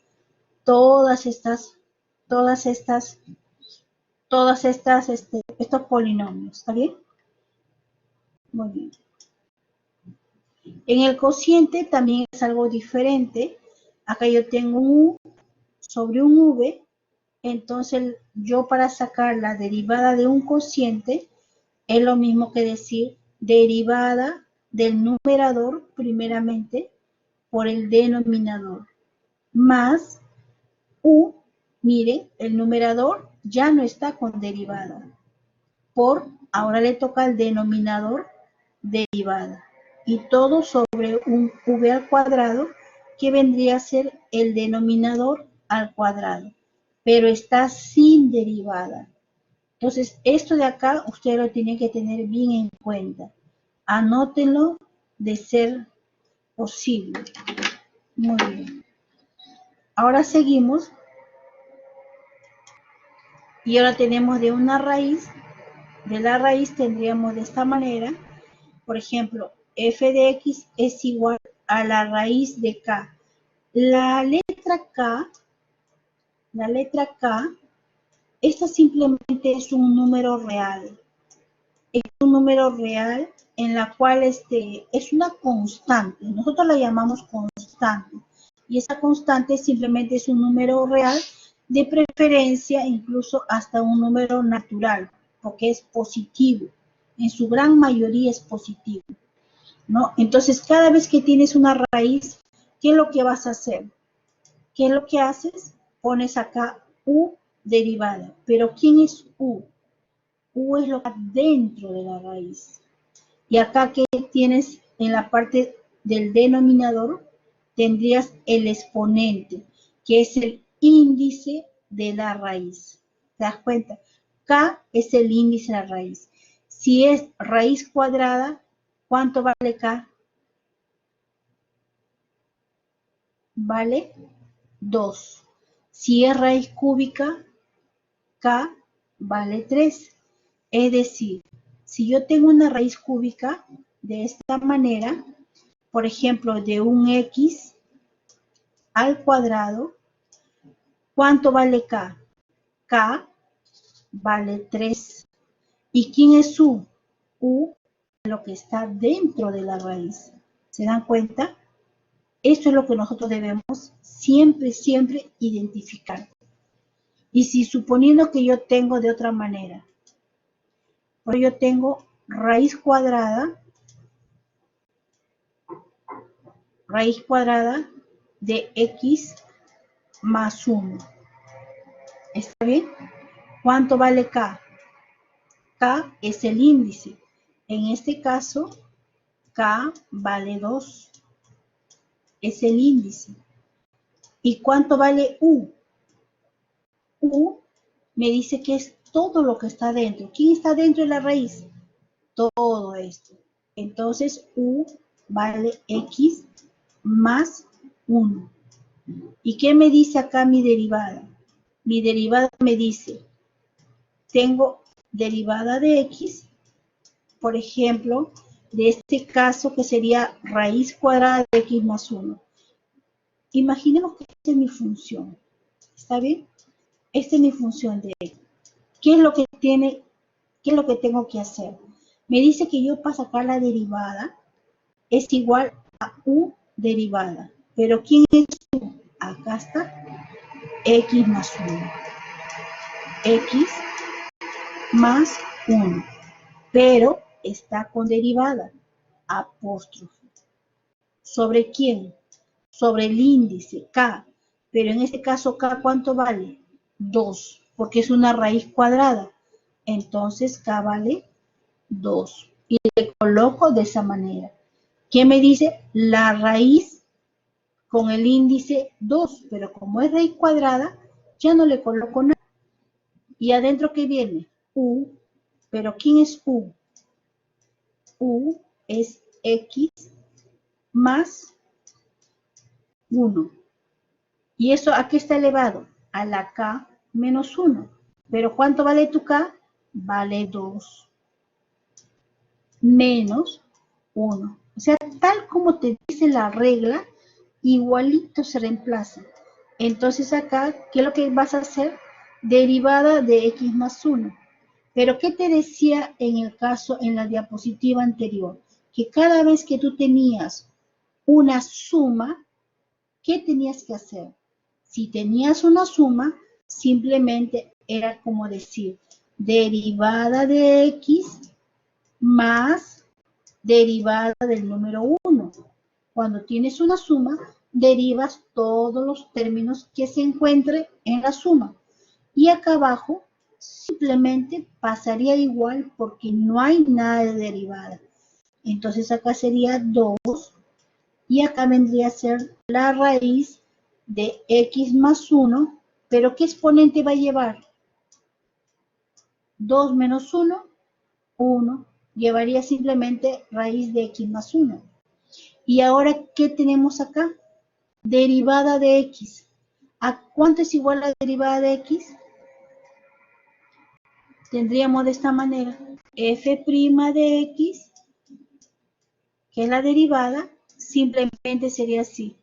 estos polinomios. ¿Está bien? Muy bien. En el cociente también es algo diferente. Acá yo tengo un u sobre un v. Entonces yo para sacar la derivada de un cociente es lo mismo que decir derivada del numerador primeramente por el denominador más u, miren, el numerador ya no está con derivada, ahora le toca al denominador derivada, y todo sobre un v al cuadrado, que vendría a ser el denominador al cuadrado, pero está sin derivada. Entonces, esto de acá, ustedes lo tienen que tener bien en cuenta. Anótenlo de ser posible. Muy bien. Ahora seguimos. Y ahora tenemos de una raíz. De la raíz tendríamos de esta manera. Por ejemplo, f de x es igual a la raíz de k. La letra K, esta simplemente es un número real. Es un número real en la cual es una constante. Nosotros la llamamos constante. Y esa constante simplemente es un número real, de preferencia incluso hasta un número natural, porque es positivo. En su gran mayoría es positivo, ¿no? Entonces, cada vez que tienes una raíz, ¿qué es lo que vas a hacer? ¿Qué es lo que haces? Pones acá u derivada. ¿Pero quién es u? U es lo que está dentro de la raíz. Y acá que tienes en la parte del denominador, tendrías el exponente, que es el índice de la raíz. ¿Te das cuenta? K es el índice de la raíz. Si es raíz cuadrada, ¿cuánto vale K? Vale 2. Si es raíz cúbica, K vale 3. Es decir, si yo tengo una raíz cúbica de esta manera, por ejemplo, de un x al cuadrado, ¿cuánto vale k? K vale 3. ¿Y quién es u? U es lo que está dentro de la raíz. ¿Se dan cuenta? Esto es lo que nosotros debemos siempre, siempre identificar. Y si suponiendo que yo tengo de otra manera, Por ello tengo raíz cuadrada de x más 1. ¿Está bien? ¿Cuánto vale k? K es el índice. En este caso, k vale 2. Es el índice. ¿Y cuánto vale u? U me dice que es todo lo que está dentro. ¿Quién está dentro de la raíz? Todo esto. Entonces, u vale x más 1. ¿Y qué me dice acá mi derivada? Mi derivada me dice, tengo derivada de x, por ejemplo, de este caso que sería raíz cuadrada de x más 1. Imaginemos que esta es mi función. ¿Está bien? Esta es mi función de x. ¿Qué es lo que tengo que hacer? Me dice que yo para sacar la derivada es igual a u derivada. ¿Pero quién es u? Acá está x más 1. X más 1. Pero está con derivada, apóstrofe. ¿Sobre quién? Sobre el índice, k. Pero en este caso, k, ¿cuánto vale? 2, porque es una raíz cuadrada. Entonces, k vale 2. Y le coloco de esa manera. ¿Qué me dice? La raíz con el índice 2, pero como es raíz cuadrada, ya no le coloco nada. ¿Y adentro qué viene? U. ¿Pero quién es u? U es x más 1. ¿Y eso a qué está elevado? A la k menos 1. ¿Pero cuánto vale tu k? Vale 2 menos 1. O sea, tal como te dice la regla, igualito se reemplaza. Entonces acá, ¿qué es lo que vas a hacer? Derivada de x más 1. Pero ¿qué te decía en el caso, en la diapositiva anterior? Que cada vez que tú tenías una suma, ¿qué tenías que hacer? Si tenías una suma, simplemente era como decir derivada de x más derivada del número 1. Cuando tienes una suma, derivas todos los términos que se encuentren en la suma. Y acá abajo simplemente pasaría igual porque no hay nada de derivada. Entonces acá sería 2 y acá vendría a ser la raíz de x más 1, pero ¿qué exponente va a llevar? 2 menos 1, 1. Llevaría simplemente raíz de x más 1. Y ahora, ¿qué tenemos acá? Derivada de x. ¿A cuánto es igual la derivada de x? Tendríamos de esta manera, f' de x, que es la derivada, simplemente sería así.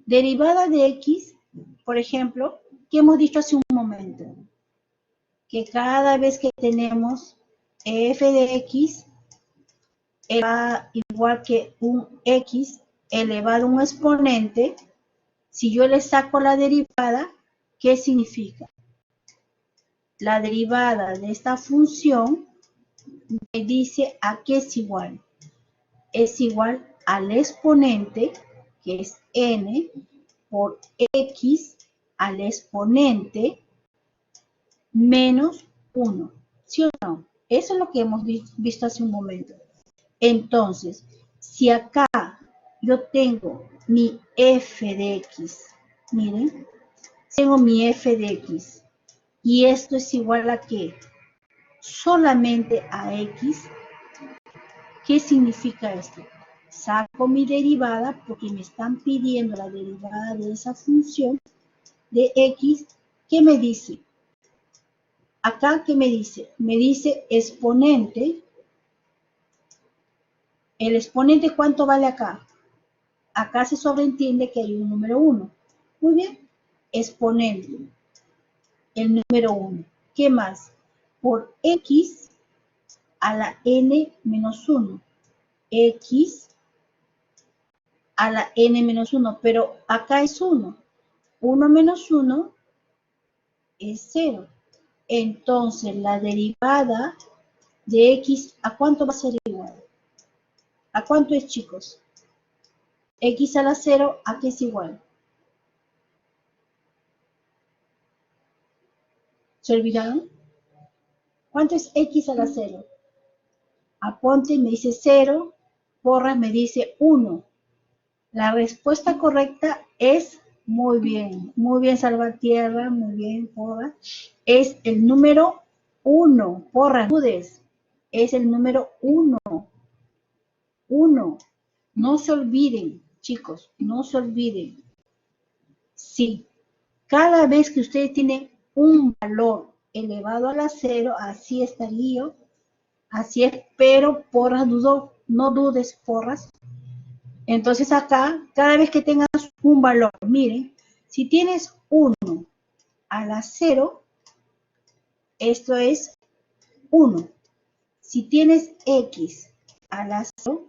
Derivada de x, por ejemplo, que hemos dicho hace un momento, que cada vez que tenemos f de x, igual que un x elevado a un exponente, si yo le saco la derivada, ¿qué significa? La derivada de esta función me dice a qué es igual. Es igual al exponente, que es n, por x al exponente menos 1. ¿Sí o no? Eso es lo que hemos visto hace un momento. Entonces, si acá yo tengo mi f de x, miren, tengo mi f de x, y esto es igual a ¿qué? Solamente a x. ¿Qué significa esto? Saco mi derivada porque me están pidiendo la derivada de esa función de x. ¿Qué me dice? Acá, ¿qué me dice? Me dice exponente. ¿El exponente cuánto vale acá? Acá se sobreentiende que hay un número 1. Muy bien. Exponente. El número 1. ¿Qué más? Por x a la n menos 1. X a la n menos 1. Pero acá es 1. 1 menos 1 es 0. Entonces, la derivada de x, ¿a cuánto va a ser igual? ¿A cuánto es, chicos? X a la 0, ¿a qué es igual? ¿Se olvidaron? ¿Cuánto es x a la 0? Aponte me dice 0, Porras me dice 1. La respuesta correcta es muy bien Salvatierra, muy bien Porras. Es el número 1, Porras, dudes. Es el número 1. 1. No se olviden, chicos, no se olviden. Sí, cada vez que ustedes tienen un valor elevado a la 0, así estaría, así es, pero Porras dudó, no dudes, Porras. Entonces acá, cada vez que tengas un valor, miren, si tienes 1 a la 0, esto es 1. Si tienes x a la 0,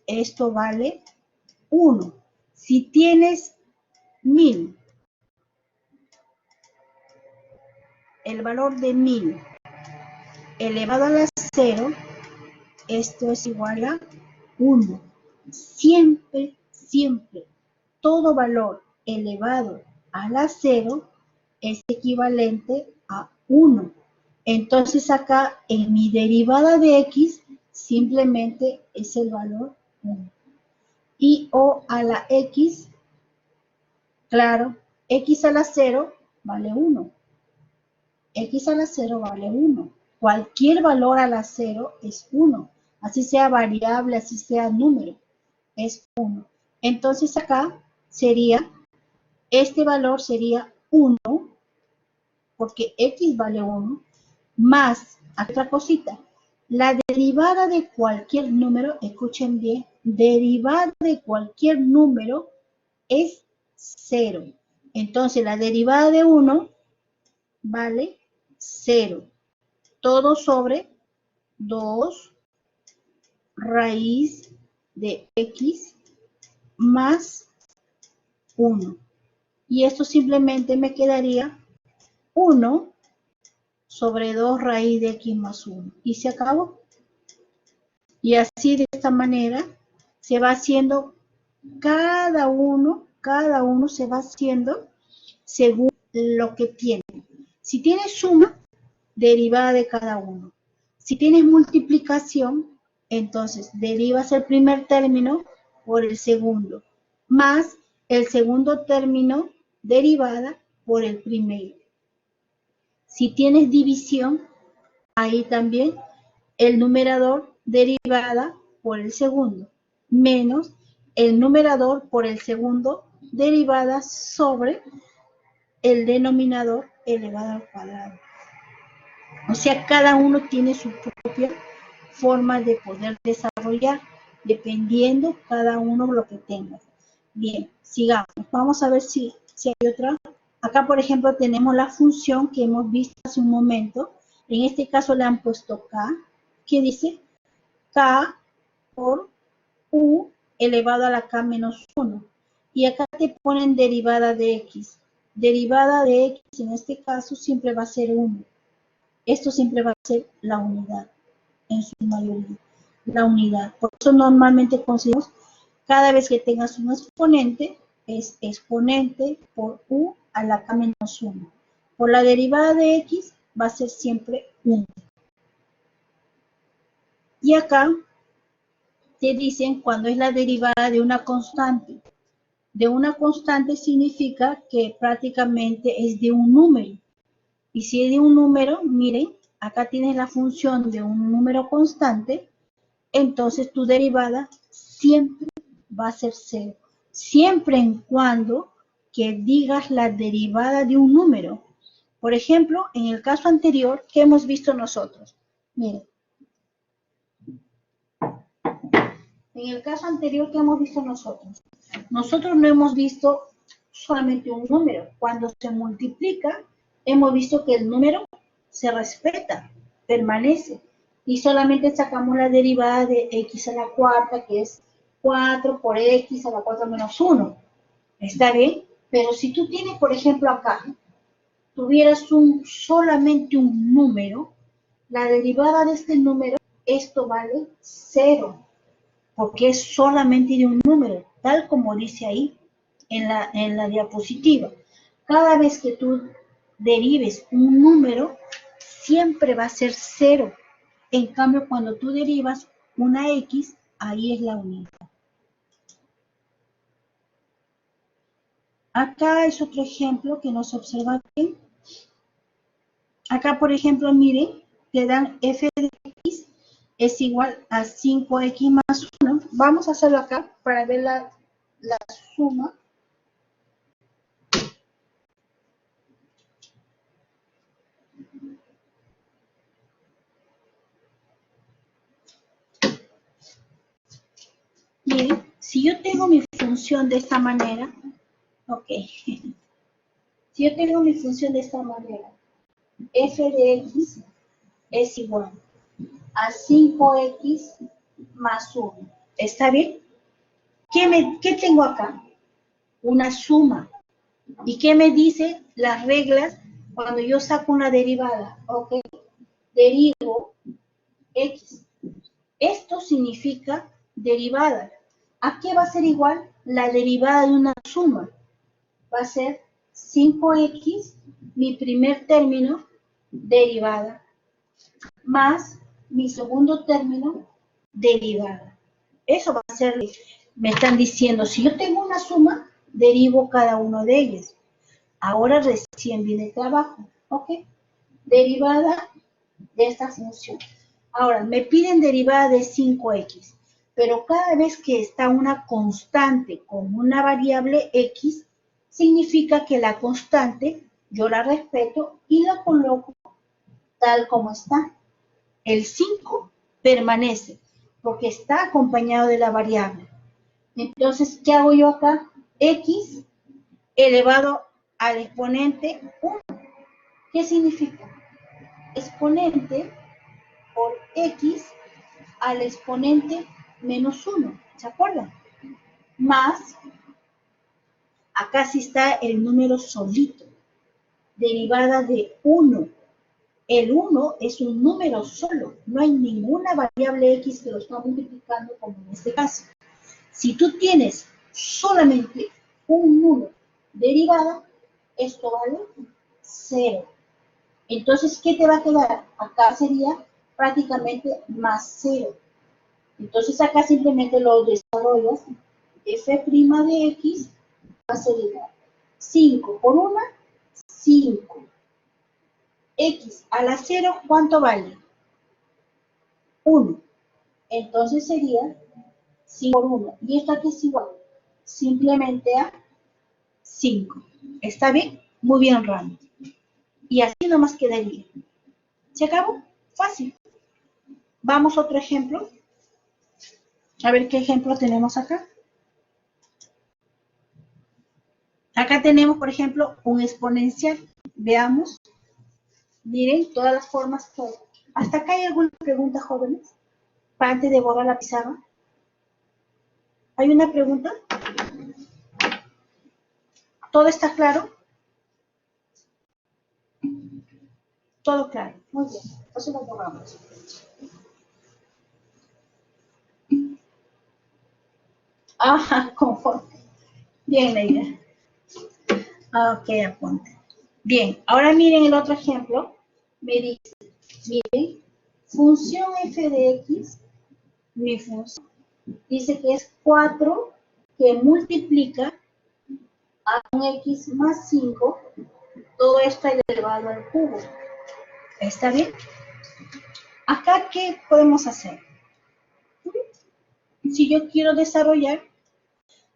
esto vale 1. Si tienes 1000, el valor de 1000 elevado a la 0, esto es igual a 1. Siempre, siempre, todo valor elevado a la 0 es equivalente a 1. Entonces acá en mi derivada de x simplemente es el valor 1. Y o a la x, claro, x a la 0 vale 1. X a la 0 vale 1. Cualquier valor a la 0 es 1. Así sea variable, así sea número, es 1. Entonces acá sería, este valor sería 1, porque x vale 1, más, otra cosita, la derivada de cualquier número, escuchen bien, derivada de cualquier número es 0. Entonces la derivada de 1 vale 0. Todo sobre 2 raíz de x más 1. Y esto simplemente me quedaría 1 sobre 2 raíz de x más 1. Y se acabó. Y así de esta manera se va haciendo cada uno se va haciendo según lo que tiene. Si tienes suma, derivada de cada uno. Si tienes multiplicación, entonces derivas el primer término por el segundo, más el segundo término derivada por el primero. Si tienes división, ahí también el numerador derivada por el segundo, menos el numerador por el segundo derivada sobre el denominador elevado al cuadrado. O sea, cada uno tiene su propia forma de poder desarrollar, dependiendo cada uno lo que tenga. Bien, sigamos. Vamos a ver si hay otra. Acá, por ejemplo, tenemos la función que hemos visto hace un momento. En este caso le han puesto k, que dice k por u elevado a la k menos 1. Y acá te ponen derivada de x. Derivada de x en este caso siempre va a ser 1. Esto siempre va a ser la unidad, en su mayoría, la unidad. Por eso normalmente conseguimos, cada vez que tengas un exponente, es exponente por u a la k menos 1. Por la derivada de x va a ser siempre 1. Y acá te dicen cuando es la derivada de una constante. De una constante significa que prácticamente es de un número. Y si es de un número, miren, acá tienes la función de un número constante, entonces tu derivada siempre va a ser 0. Siempre en cuando que digas la derivada de un número. Por ejemplo, en el caso anterior, ¿qué hemos visto nosotros? Miren. En el caso anterior, ¿qué hemos visto nosotros? Nosotros no hemos visto solamente un número. Cuando se multiplica, hemos visto que el número se respeta, permanece. Y solamente sacamos la derivada de x a la cuarta, que es 4 por x a la cuarta menos 1. ¿Está bien? Pero si tú tienes, por ejemplo, acá, tuvieras solamente un número, La derivada de este número, esto vale 0, porque es solamente de un número, tal como dice ahí en la diapositiva. Cada vez que tú derives un número, siempre va a ser 0. En cambio, cuando tú derivas una X, ahí es la unidad. Acá es otro ejemplo que nos observa bien. Acá, por ejemplo, miren, te dan f de x es igual a 5x más 1. Vamos a hacerlo acá para ver la suma. Miren, si yo tengo mi función de esta manera, ok, si yo tengo mi función de esta manera, f de x es igual a 5x más 1. ¿Está bien? ¿Qué tengo acá? Una suma. ¿Y qué me dice las reglas cuando yo saco una derivada? Ok, derivo x. Esto significa derivada. ¿A qué va a ser igual? La derivada de una suma. Va a ser 5x, mi primer término, derivada, más mi segundo término, derivada. Eso va a ser, me están diciendo, si yo tengo una suma, derivo cada uno de ellos. Ahora recién viene el trabajo, ¿ok? Derivada de esta función. Ahora, me piden derivada de 5x, pero cada vez que está una constante con una variable x, significa que la constante yo la respeto y la coloco tal como está. El 5 permanece porque está acompañado de la variable. Entonces, ¿qué hago yo acá? X elevado al exponente 1. ¿Qué significa? Exponente por x al exponente menos 1. ¿Se acuerdan? Más, acá sí está el número solito, derivada de 1. El 1 es un número solo, no hay ninguna variable x que lo está multiplicando como en este caso. Si tú tienes solamente un número derivada, esto vale 0. Entonces, ¿qué te va a quedar? Acá sería prácticamente más 0. Entonces, acá simplemente lo desarrollas. F' de x va a ser igual. 5 por 1, 5. X a la 0, ¿cuánto vale? 1. Entonces sería 5 por 1. ¿Y esto aquí es igual? Simplemente a 5. ¿Está bien? Muy bien, Rami. Y así nomás quedaría. ¿Se acabó? Fácil. Vamos a otro ejemplo. A ver qué ejemplo tenemos acá. Acá tenemos, por ejemplo, un exponencial. Veamos. Miren todas las formas. ¿Hasta acá hay alguna pregunta, jóvenes? Para antes de borrar la pizarra. ¿Hay una pregunta? ¿Todo está claro? Todo claro. Muy bien. Entonces lo borramos. Ajá, conforme. Bien, Leila. Ok, apunte. Bien, ahora miren el otro ejemplo. Me dice, miren, función f de x, mi función, dice que es 4 que multiplica a un x más 5, todo esto elevado al cubo. ¿Está bien? Acá, ¿qué podemos hacer? Si yo quiero desarrollar,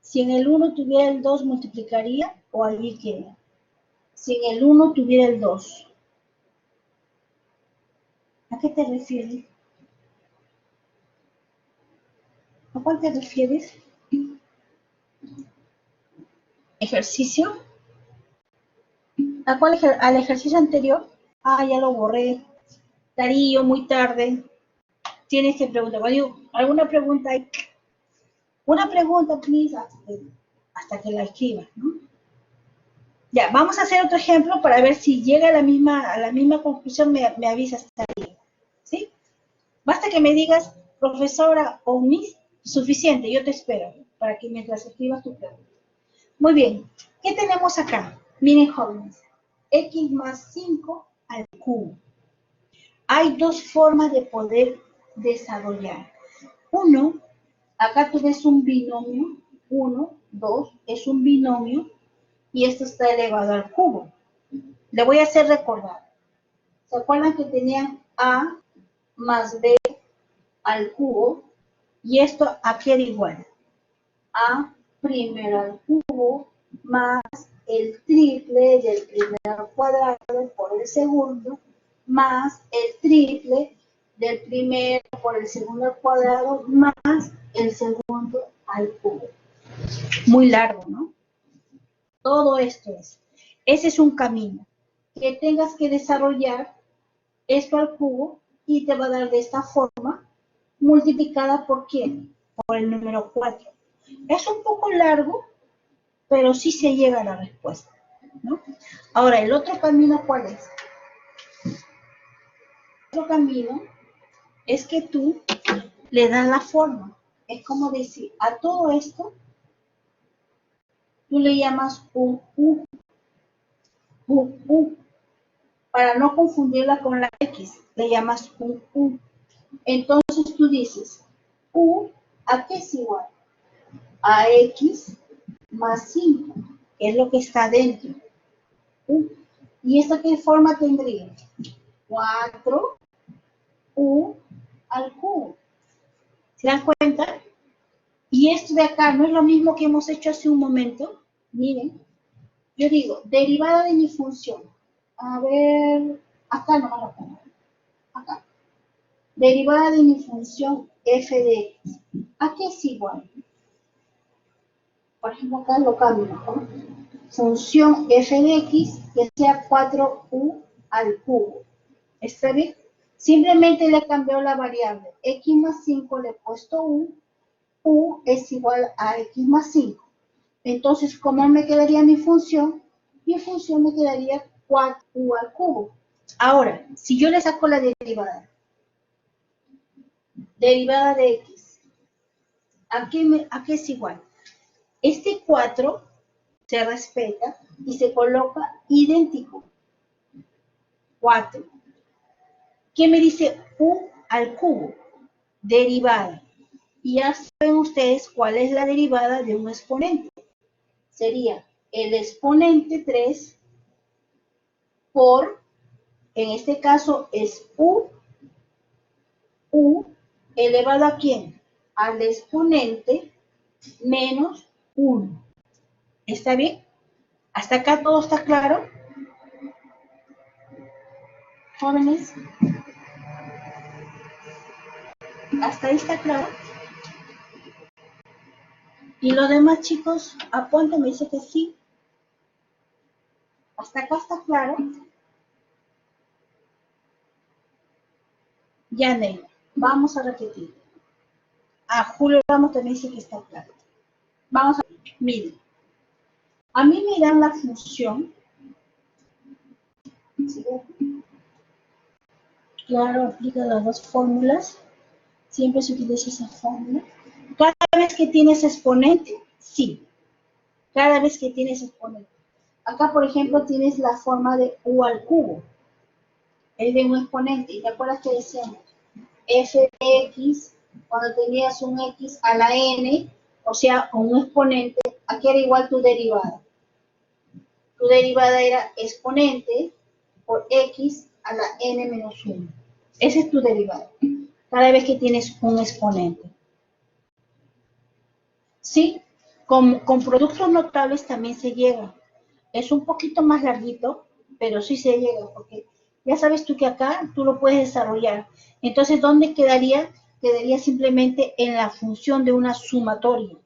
si en el 1 tuviera el 2, multiplicaría o allí queda. Si en el 1 tuviera el 2. ¿A qué te refieres? ¿A cuál te refieres? ¿Ejercicio? ¿A cuál al ejercicio anterior? Ah, ya lo borré. Darío, muy tarde. Tienes que preguntar. ¿Alguna pregunta hay? Una pregunta, please, hasta que la escribas, ¿no? Ya, vamos a hacer otro ejemplo para ver si llega a la misma conclusión, me avisas. Basta que me digas, profesora o miss, suficiente, yo te espero, para que mientras escribas tu pregunta. Muy bien, ¿qué tenemos acá? Miren, jóvenes, x más 5 al cubo. Hay dos formas de poder desarrollar. Uno, acá tú ves un binomio, 1, 2, es un binomio, y esto está elevado al cubo. Le voy a hacer recordar. ¿Se acuerdan que tenían a más b al cubo? Y esto, ¿a qué era igual? A primero al cubo más el triple del primero al cuadrado por el segundo más el triple del primero por el segundo al cuadrado más el segundo al cubo. Muy largo, ¿no? Todo esto es. Ese es un camino que tengas que desarrollar esto al cubo y te va a dar de esta forma multiplicada por ¿quién? Por el número 4. Es un poco largo, pero sí se llega a la respuesta, ¿no? Ahora, ¿el otro camino cuál es? El otro camino es que tú le das la forma. Es como decir, a todo esto, tú le llamas un U. Para no confundirla con la X, le llamas un U. Entonces tú dices, U, ¿a qué es igual? A X más 5, que es lo que está dentro. ¿Y esta qué forma tendría? 4U al cubo. ¿Se dan cuenta? Y esto de acá no es lo mismo que hemos hecho hace un momento. Miren, yo digo, derivada de mi función. A ver, acá no me lo pongo. Acá. Derivada de mi función f de x. ¿A qué es igual? Por ejemplo, acá lo cambio mejor. Función f de x que sea 4u al cubo. ¿Está bien? Simplemente le he cambiado la variable. X más 5 le he puesto u. U es igual a x más 5. Entonces, ¿cómo me quedaría mi función? Mi función me quedaría 4u al cubo. Ahora, si yo le saco la derivada de x, ¿a qué es igual? Este 4 se respeta y se coloca idéntico. 4. ¿Qué me dice u al cubo? Derivada. Y ya saben ustedes cuál es la derivada de un exponente. Sería el exponente 3 por, en este caso es u elevado a ¿quién? Al exponente menos 1. ¿Está bien? ¿Hasta acá todo está claro? Jóvenes, ¿hasta ahí está claro? Y los demás chicos, apunten, me dice que sí. ¿Hasta acá está claro? Ya, Ney, vamos a repetir. Julio Ramos también dice que está claro. Vamos a ver, miren. A mí me dan la función. ¿Sí? Claro, aplica las dos fórmulas. Siempre se utiliza esa fórmula. Cada vez que tienes exponente, sí. Cada vez que tienes exponente. Acá, por ejemplo, tienes la forma de u al cubo. Es de un exponente. ¿Y te acuerdas que decíamos? F de x, cuando tenías un x a la n, o sea, con un exponente, aquí era igual tu derivada. Tu derivada era exponente por x a la n menos 1. Esa es tu derivada. Cada vez que tienes un exponente. Sí, con productos notables también se llega. Es un poquito más larguito, pero sí se llega, porque ya sabes tú que acá tú lo puedes desarrollar. Entonces, ¿dónde quedaría? Quedaría simplemente en la función de una sumatoria,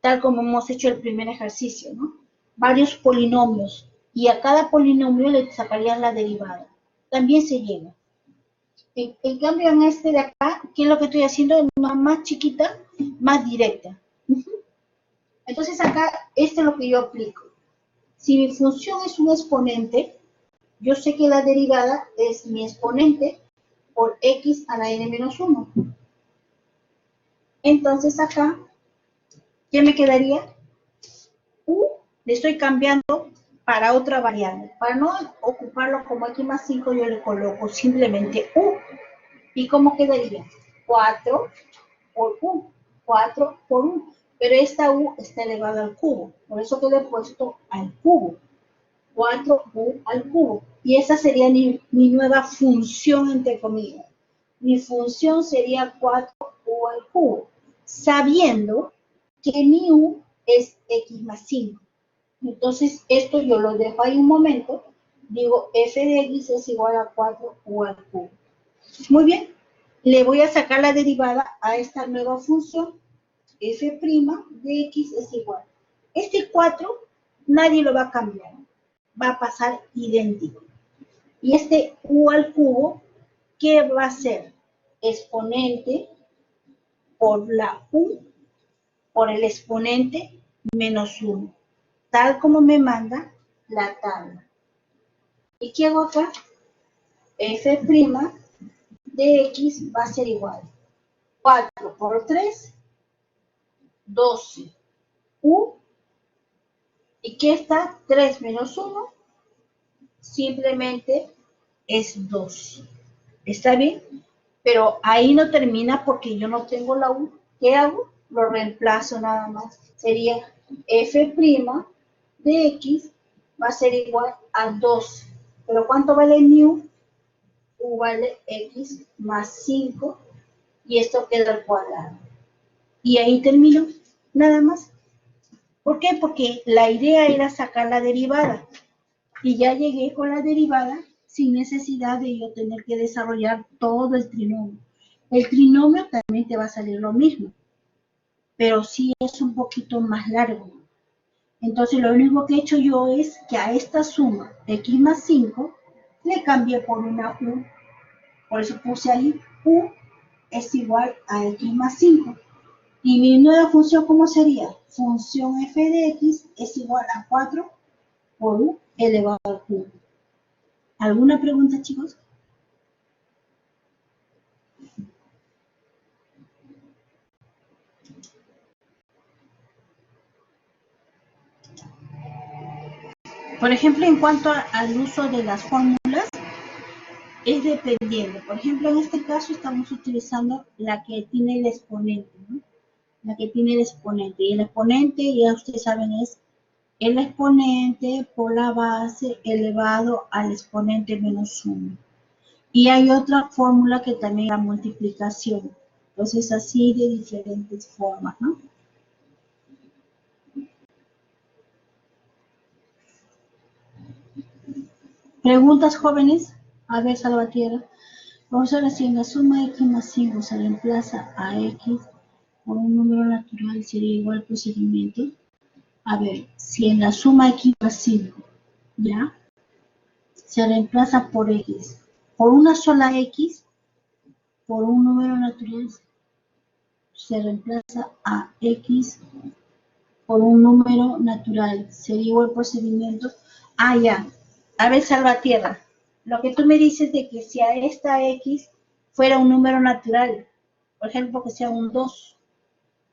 tal como hemos hecho el primer ejercicio, ¿no? Varios polinomios, y a cada polinomio le sacarías la derivada. También se llega. En cambio, en este de acá, ¿qué es lo que estoy haciendo? Una más chiquita, más directa. Entonces acá, esto es lo que yo aplico. Si mi función es un exponente, yo sé que la derivada es mi exponente por x a la n menos 1. Entonces acá, ¿qué me quedaría? U le estoy cambiando para otra variable. Para no ocuparlo como x más 5, yo le coloco simplemente u. ¿Y cómo quedaría? 4 por u. 4 por u. Pero esta u está elevada al cubo. Por eso que le he puesto al cubo. 4u al cubo. Y esa sería mi nueva función, entre comillas. Mi función sería 4u al cubo, sabiendo que mi u es x más 5. Entonces, esto yo lo dejo ahí un momento. Digo, f de x es igual a 4u al cubo. Muy bien. Le voy a sacar la derivada a esta nueva función. F' de x es igual. Este 4 nadie lo va a cambiar. Va a pasar idéntico. Y este u al cubo, ¿qué va a ser? Exponente por la u por el exponente menos 1, tal como me manda la tabla. ¿Y qué hago acá? F' de x va a ser igual. 4 por 3, 12. U, ¿y qué está? 3 menos 1, simplemente es 2. ¿Está bien? Pero ahí no termina porque yo no tengo la U. ¿Qué hago? Lo reemplazo nada más. Sería f' de x va a ser igual a 2. ¿Pero cuánto vale mi U? U vale x más 5 y esto queda al cuadrado. Y ahí termino, nada más. ¿Por qué? Porque la idea era sacar la derivada. Y ya llegué con la derivada sin necesidad de yo tener que desarrollar todo el trinomio. El trinomio también te va a salir lo mismo, pero sí es un poquito más largo. Entonces lo único que he hecho yo es que a esta suma de x más 5 le cambié por una u. Por eso puse ahí u es igual a x más 5. Y mi nueva función, ¿cómo sería? Función f de x es igual a 4 por u elevado al cubo. ¿Alguna pregunta, chicos? Por ejemplo, en cuanto al uso de las fórmulas, es dependiendo. Por ejemplo, en este caso estamos utilizando la que tiene el exponente, ¿no? La que tiene el exponente. Y el exponente, ya ustedes saben, es el exponente por la base elevado al exponente menos 1. Y hay otra fórmula que también es la multiplicación. Entonces, así de diferentes formas, ¿no? ¿Preguntas, jóvenes? A ver, Salvatierra. Profesora, si en la suma x más 5 se reemplaza a x por un número natural, ¿sería igual el procedimiento? A ver, si en la suma x más 5, ¿ya? Se reemplaza por x, por una sola x, por un número natural, se reemplaza a x por un número natural, ¿sería igual el procedimiento? Ah, ya. A ver, Salvatierra, lo que tú me dices de que si a esta x fuera un número natural, por ejemplo, que sea un 2,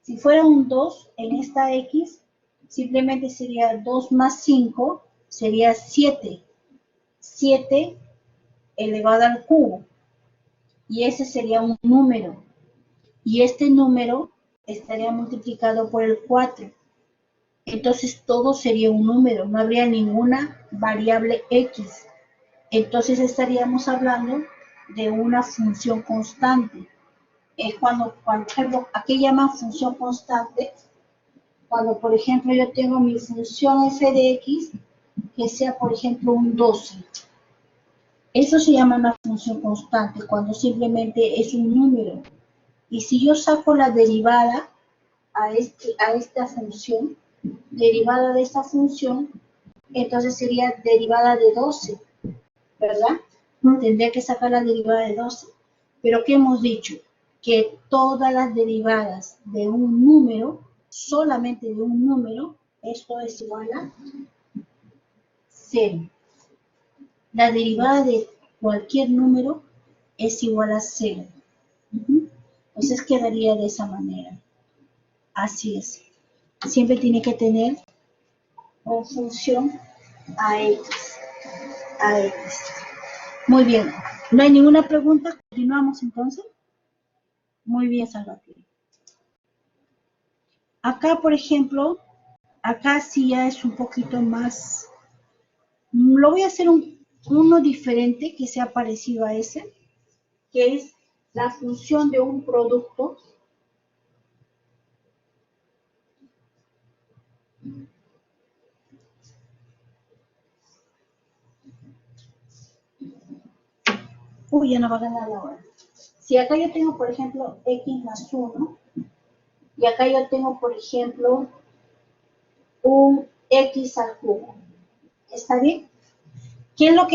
si fuera un 2 en esta x, simplemente sería 2 más 5, sería 7. 7 elevado al cubo. Y ese sería un número. Y este número estaría multiplicado por el 4. Entonces todo sería un número, no habría ninguna variable x. Entonces estaríamos hablando de una función constante. Es cuando, por ejemplo, ¿a qué llaman función constante? Cuando, por ejemplo, yo tengo mi función f de x, que sea, por ejemplo, un 12. Eso se llama una función constante, cuando simplemente es un número. Y si yo saco la derivada a esta función, derivada de esta función, entonces sería derivada de 12, ¿verdad? Tendría que sacar la derivada de 12. Pero ¿qué hemos dicho? Que todas las derivadas de un número, solamente de un número, esto es igual a 0. La derivada de cualquier número es igual a 0. Entonces quedaría de esa manera. Así es. Siempre tiene que tener una función a x. Muy bien. ¿No hay ninguna pregunta? Continuamos entonces. Muy bien, Salvatore. Acá, por ejemplo, acá sí ya es un poquito más. Lo voy a hacer uno diferente que sea parecido a ese, que es la función de un producto. Uy, ya no va a ganar la hora. Si acá yo tengo, por ejemplo, x más 1, y acá yo tengo, por ejemplo, un x al cubo. ¿Está bien? ¿Qué es lo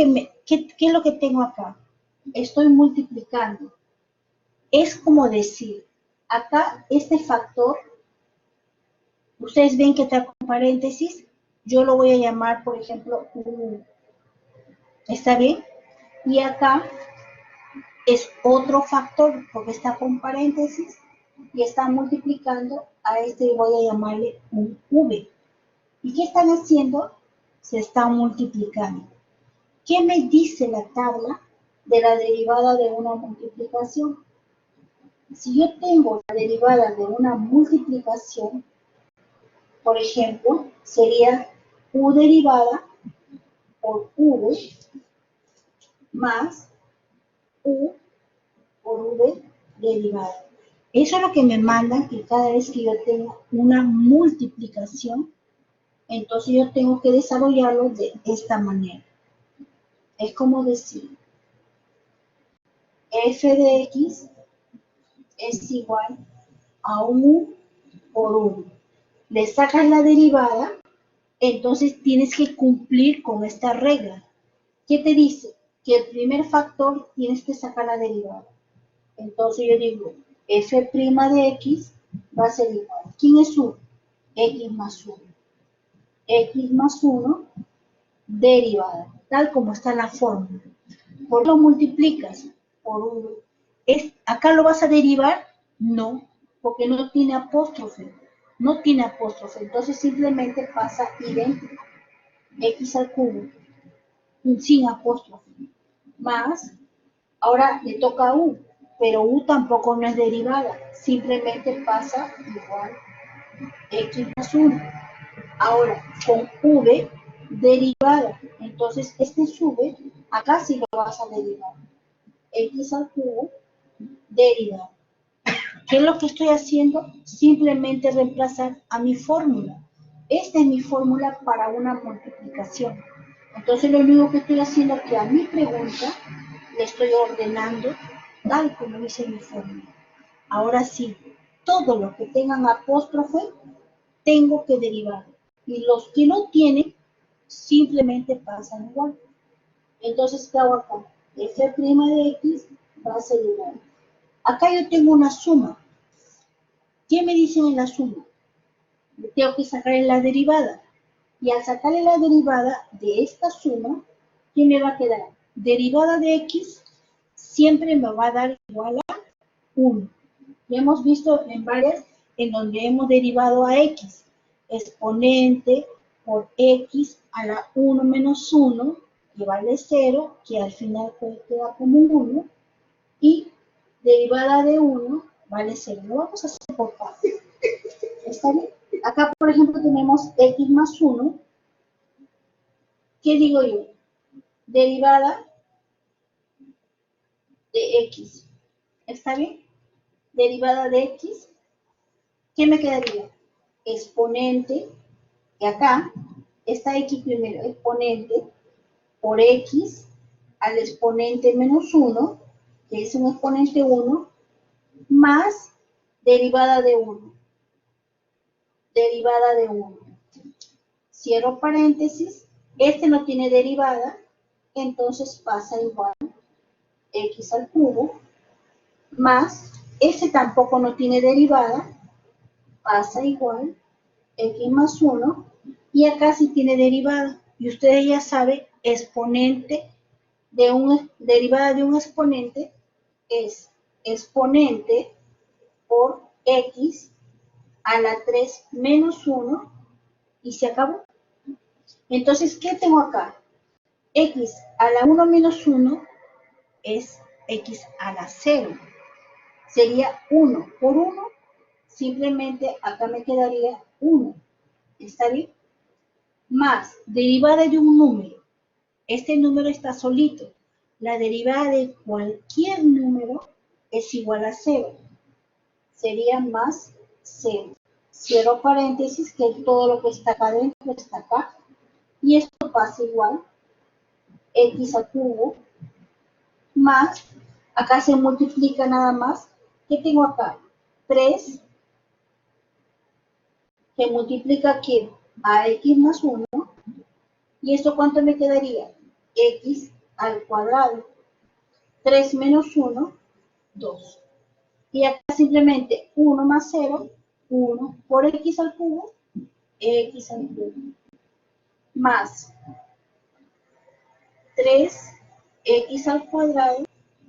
que tengo acá? Estoy multiplicando. Es como decir, acá este factor, ustedes ven que está con paréntesis, yo lo voy a llamar, por ejemplo, 1. ¿Está bien? Y acá es otro factor porque está con paréntesis y está multiplicando a este y voy a llamarle un v. ¿Y qué están haciendo? Se están multiplicando. ¿Qué me dice la tabla de la derivada de una multiplicación? Si yo tengo la derivada de una multiplicación, por ejemplo, sería u derivada por v más u por v derivada. Eso es lo que me mandan que cada vez que yo tenga una multiplicación, entonces yo tengo que desarrollarlo de esta manera. Es como decir, f de x es igual a u por 1. Le sacas la derivada, entonces tienes que cumplir con esta regla. ¿Qué te dice? Que el primer factor tienes que sacar la derivada. Entonces yo digo, f' de x va a ser igual. ¿Quién es 1? X más 1. X más 1 derivada, tal como está en la fórmula. ¿Por qué lo multiplicas? Por 1. ¿Acá lo vas a derivar? No, porque no tiene apóstrofe. No tiene apóstrofe, entonces simplemente pasa idéntico. X al cubo, sin apóstrofe, más, ahora le toca a u, pero u tampoco no es derivada, simplemente pasa igual x más 1. Ahora, con v derivada, entonces este sube, acá sí lo vas a derivar. X al cubo derivada. ¿Qué es lo que estoy haciendo? Simplemente reemplazar a mi fórmula. Esta es mi fórmula para una multiplicación. Entonces lo único que estoy haciendo es que a mi pregunta le estoy ordenando tal como dice mi fórmula. Ahora sí, todo lo que tengan apóstrofe tengo que derivar. Y los que no tienen simplemente pasan igual. Entonces, ¿qué hago acá? F' de x va a ser igual. Acá yo tengo una suma. ¿Qué me dicen en la suma? Tengo que sacarle la derivada. Y al sacarle la derivada de esta suma, ¿qué me va a quedar? Derivada de x siempre me va a dar igual a 1. Ya hemos visto en varias en donde hemos derivado a x. Exponente por x a la 1 menos 1, que vale 0, que al final queda como 1. Y derivada de 1 vale 0. Lo vamos a hacer por partes. ¿Está bien? Acá, por ejemplo, tenemos x más 1. ¿Qué digo yo? Derivada de x. ¿Está bien? Derivada de x. ¿Qué me quedaría? Exponente, que acá está x primero, exponente por x al exponente menos 1, que es un exponente 1, más derivada de 1. Derivada de 1. Cierro paréntesis, este no tiene derivada, entonces pasa igual x al cubo, más, este tampoco no tiene derivada, pasa igual x más 1, y acá sí tiene derivada, y ustedes ya saben, exponente de derivada de un exponente es exponente por x a la 3 menos 1 y se acabó. Entonces, ¿qué tengo acá? X a la 1 menos 1 es x a la 0. Sería 1 por 1, simplemente acá me quedaría 1. ¿Está bien? Más derivada de un número. Este número está solito. La derivada de cualquier número es igual a 0. Sería más 0. Cierro paréntesis, que todo lo que está acá adentro está acá. Y esto pasa igual. X al cubo más, acá se multiplica nada más. ¿Qué tengo acá? 3 que multiplica aquí a x más 1. ¿Y esto cuánto me quedaría? X al cuadrado. 3 menos 1, 2. Y acá simplemente 1 más 0, 1 por x al cubo, x al cubo. Más 3x al cuadrado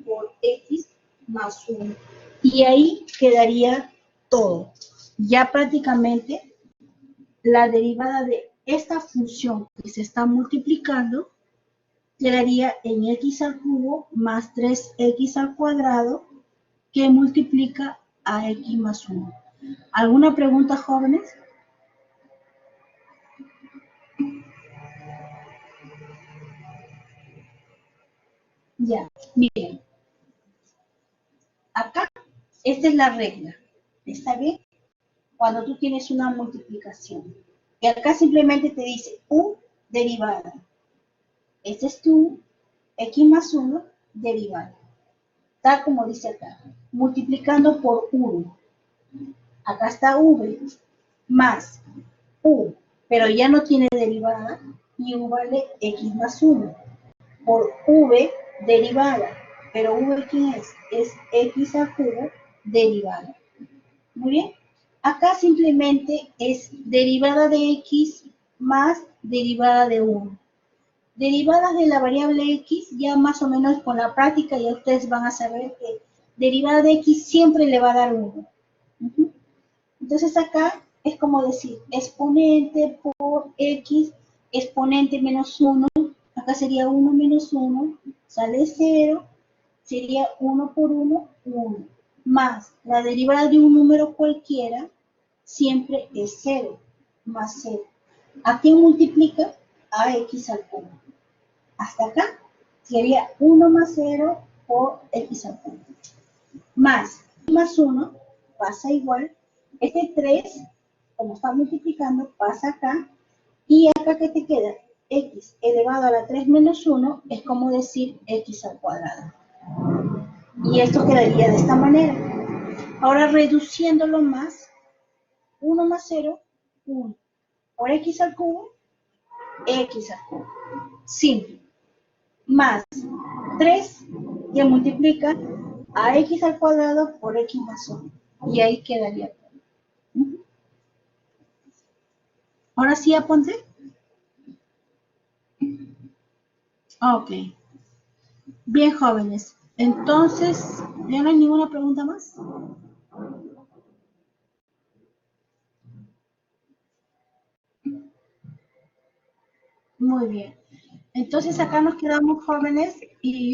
por x más 1. Y ahí quedaría todo. Ya prácticamente la derivada de esta función que se está multiplicando quedaría en x al cubo más 3x al cuadrado que multiplica a x más 1. ¿Alguna pregunta, jóvenes? Ya, miren. Acá, esta es la regla. ¿Está bien? Cuando tú tienes una multiplicación. Y acá simplemente te dice u derivada. Este es tu x más 1 derivada. Tal como dice acá. Multiplicando por 1. Acá está v más u, pero ya no tiene derivada y u vale x más 1 por v derivada. Pero v, ¿quién es? Es x al cubo derivada. Muy bien. Acá simplemente es derivada de x más derivada de 1. Derivadas de la variable x, ya más o menos con la práctica ya ustedes van a saber que derivada de x siempre le va a dar 1. Entonces acá es como decir exponente por x, exponente menos 1, acá sería 1 menos 1, sale 0, sería 1 por 1, 1, más la derivada de un número cualquiera, siempre es 0, más 0. ¿A quién multiplica? A x al cubo. Hasta acá sería 1 más 0 por x al cubo. Más 1 pasa igual. Este 3, como está multiplicando, pasa acá. Y acá, ¿qué te queda? X elevado a la 3 menos 1 es como decir x al cuadrado. Y esto quedaría de esta manera. Ahora reduciéndolo más, 1 más 0, 1. Por x al cubo, x al cubo. Simple. Más 3 que multiplica a x al cuadrado por x más 1. Y ahí quedaría. Ahora sí apunté. Ok. Bien, jóvenes. Entonces, ¿ya no hay ninguna pregunta más? Muy bien. Entonces acá nos quedamos, jóvenes, y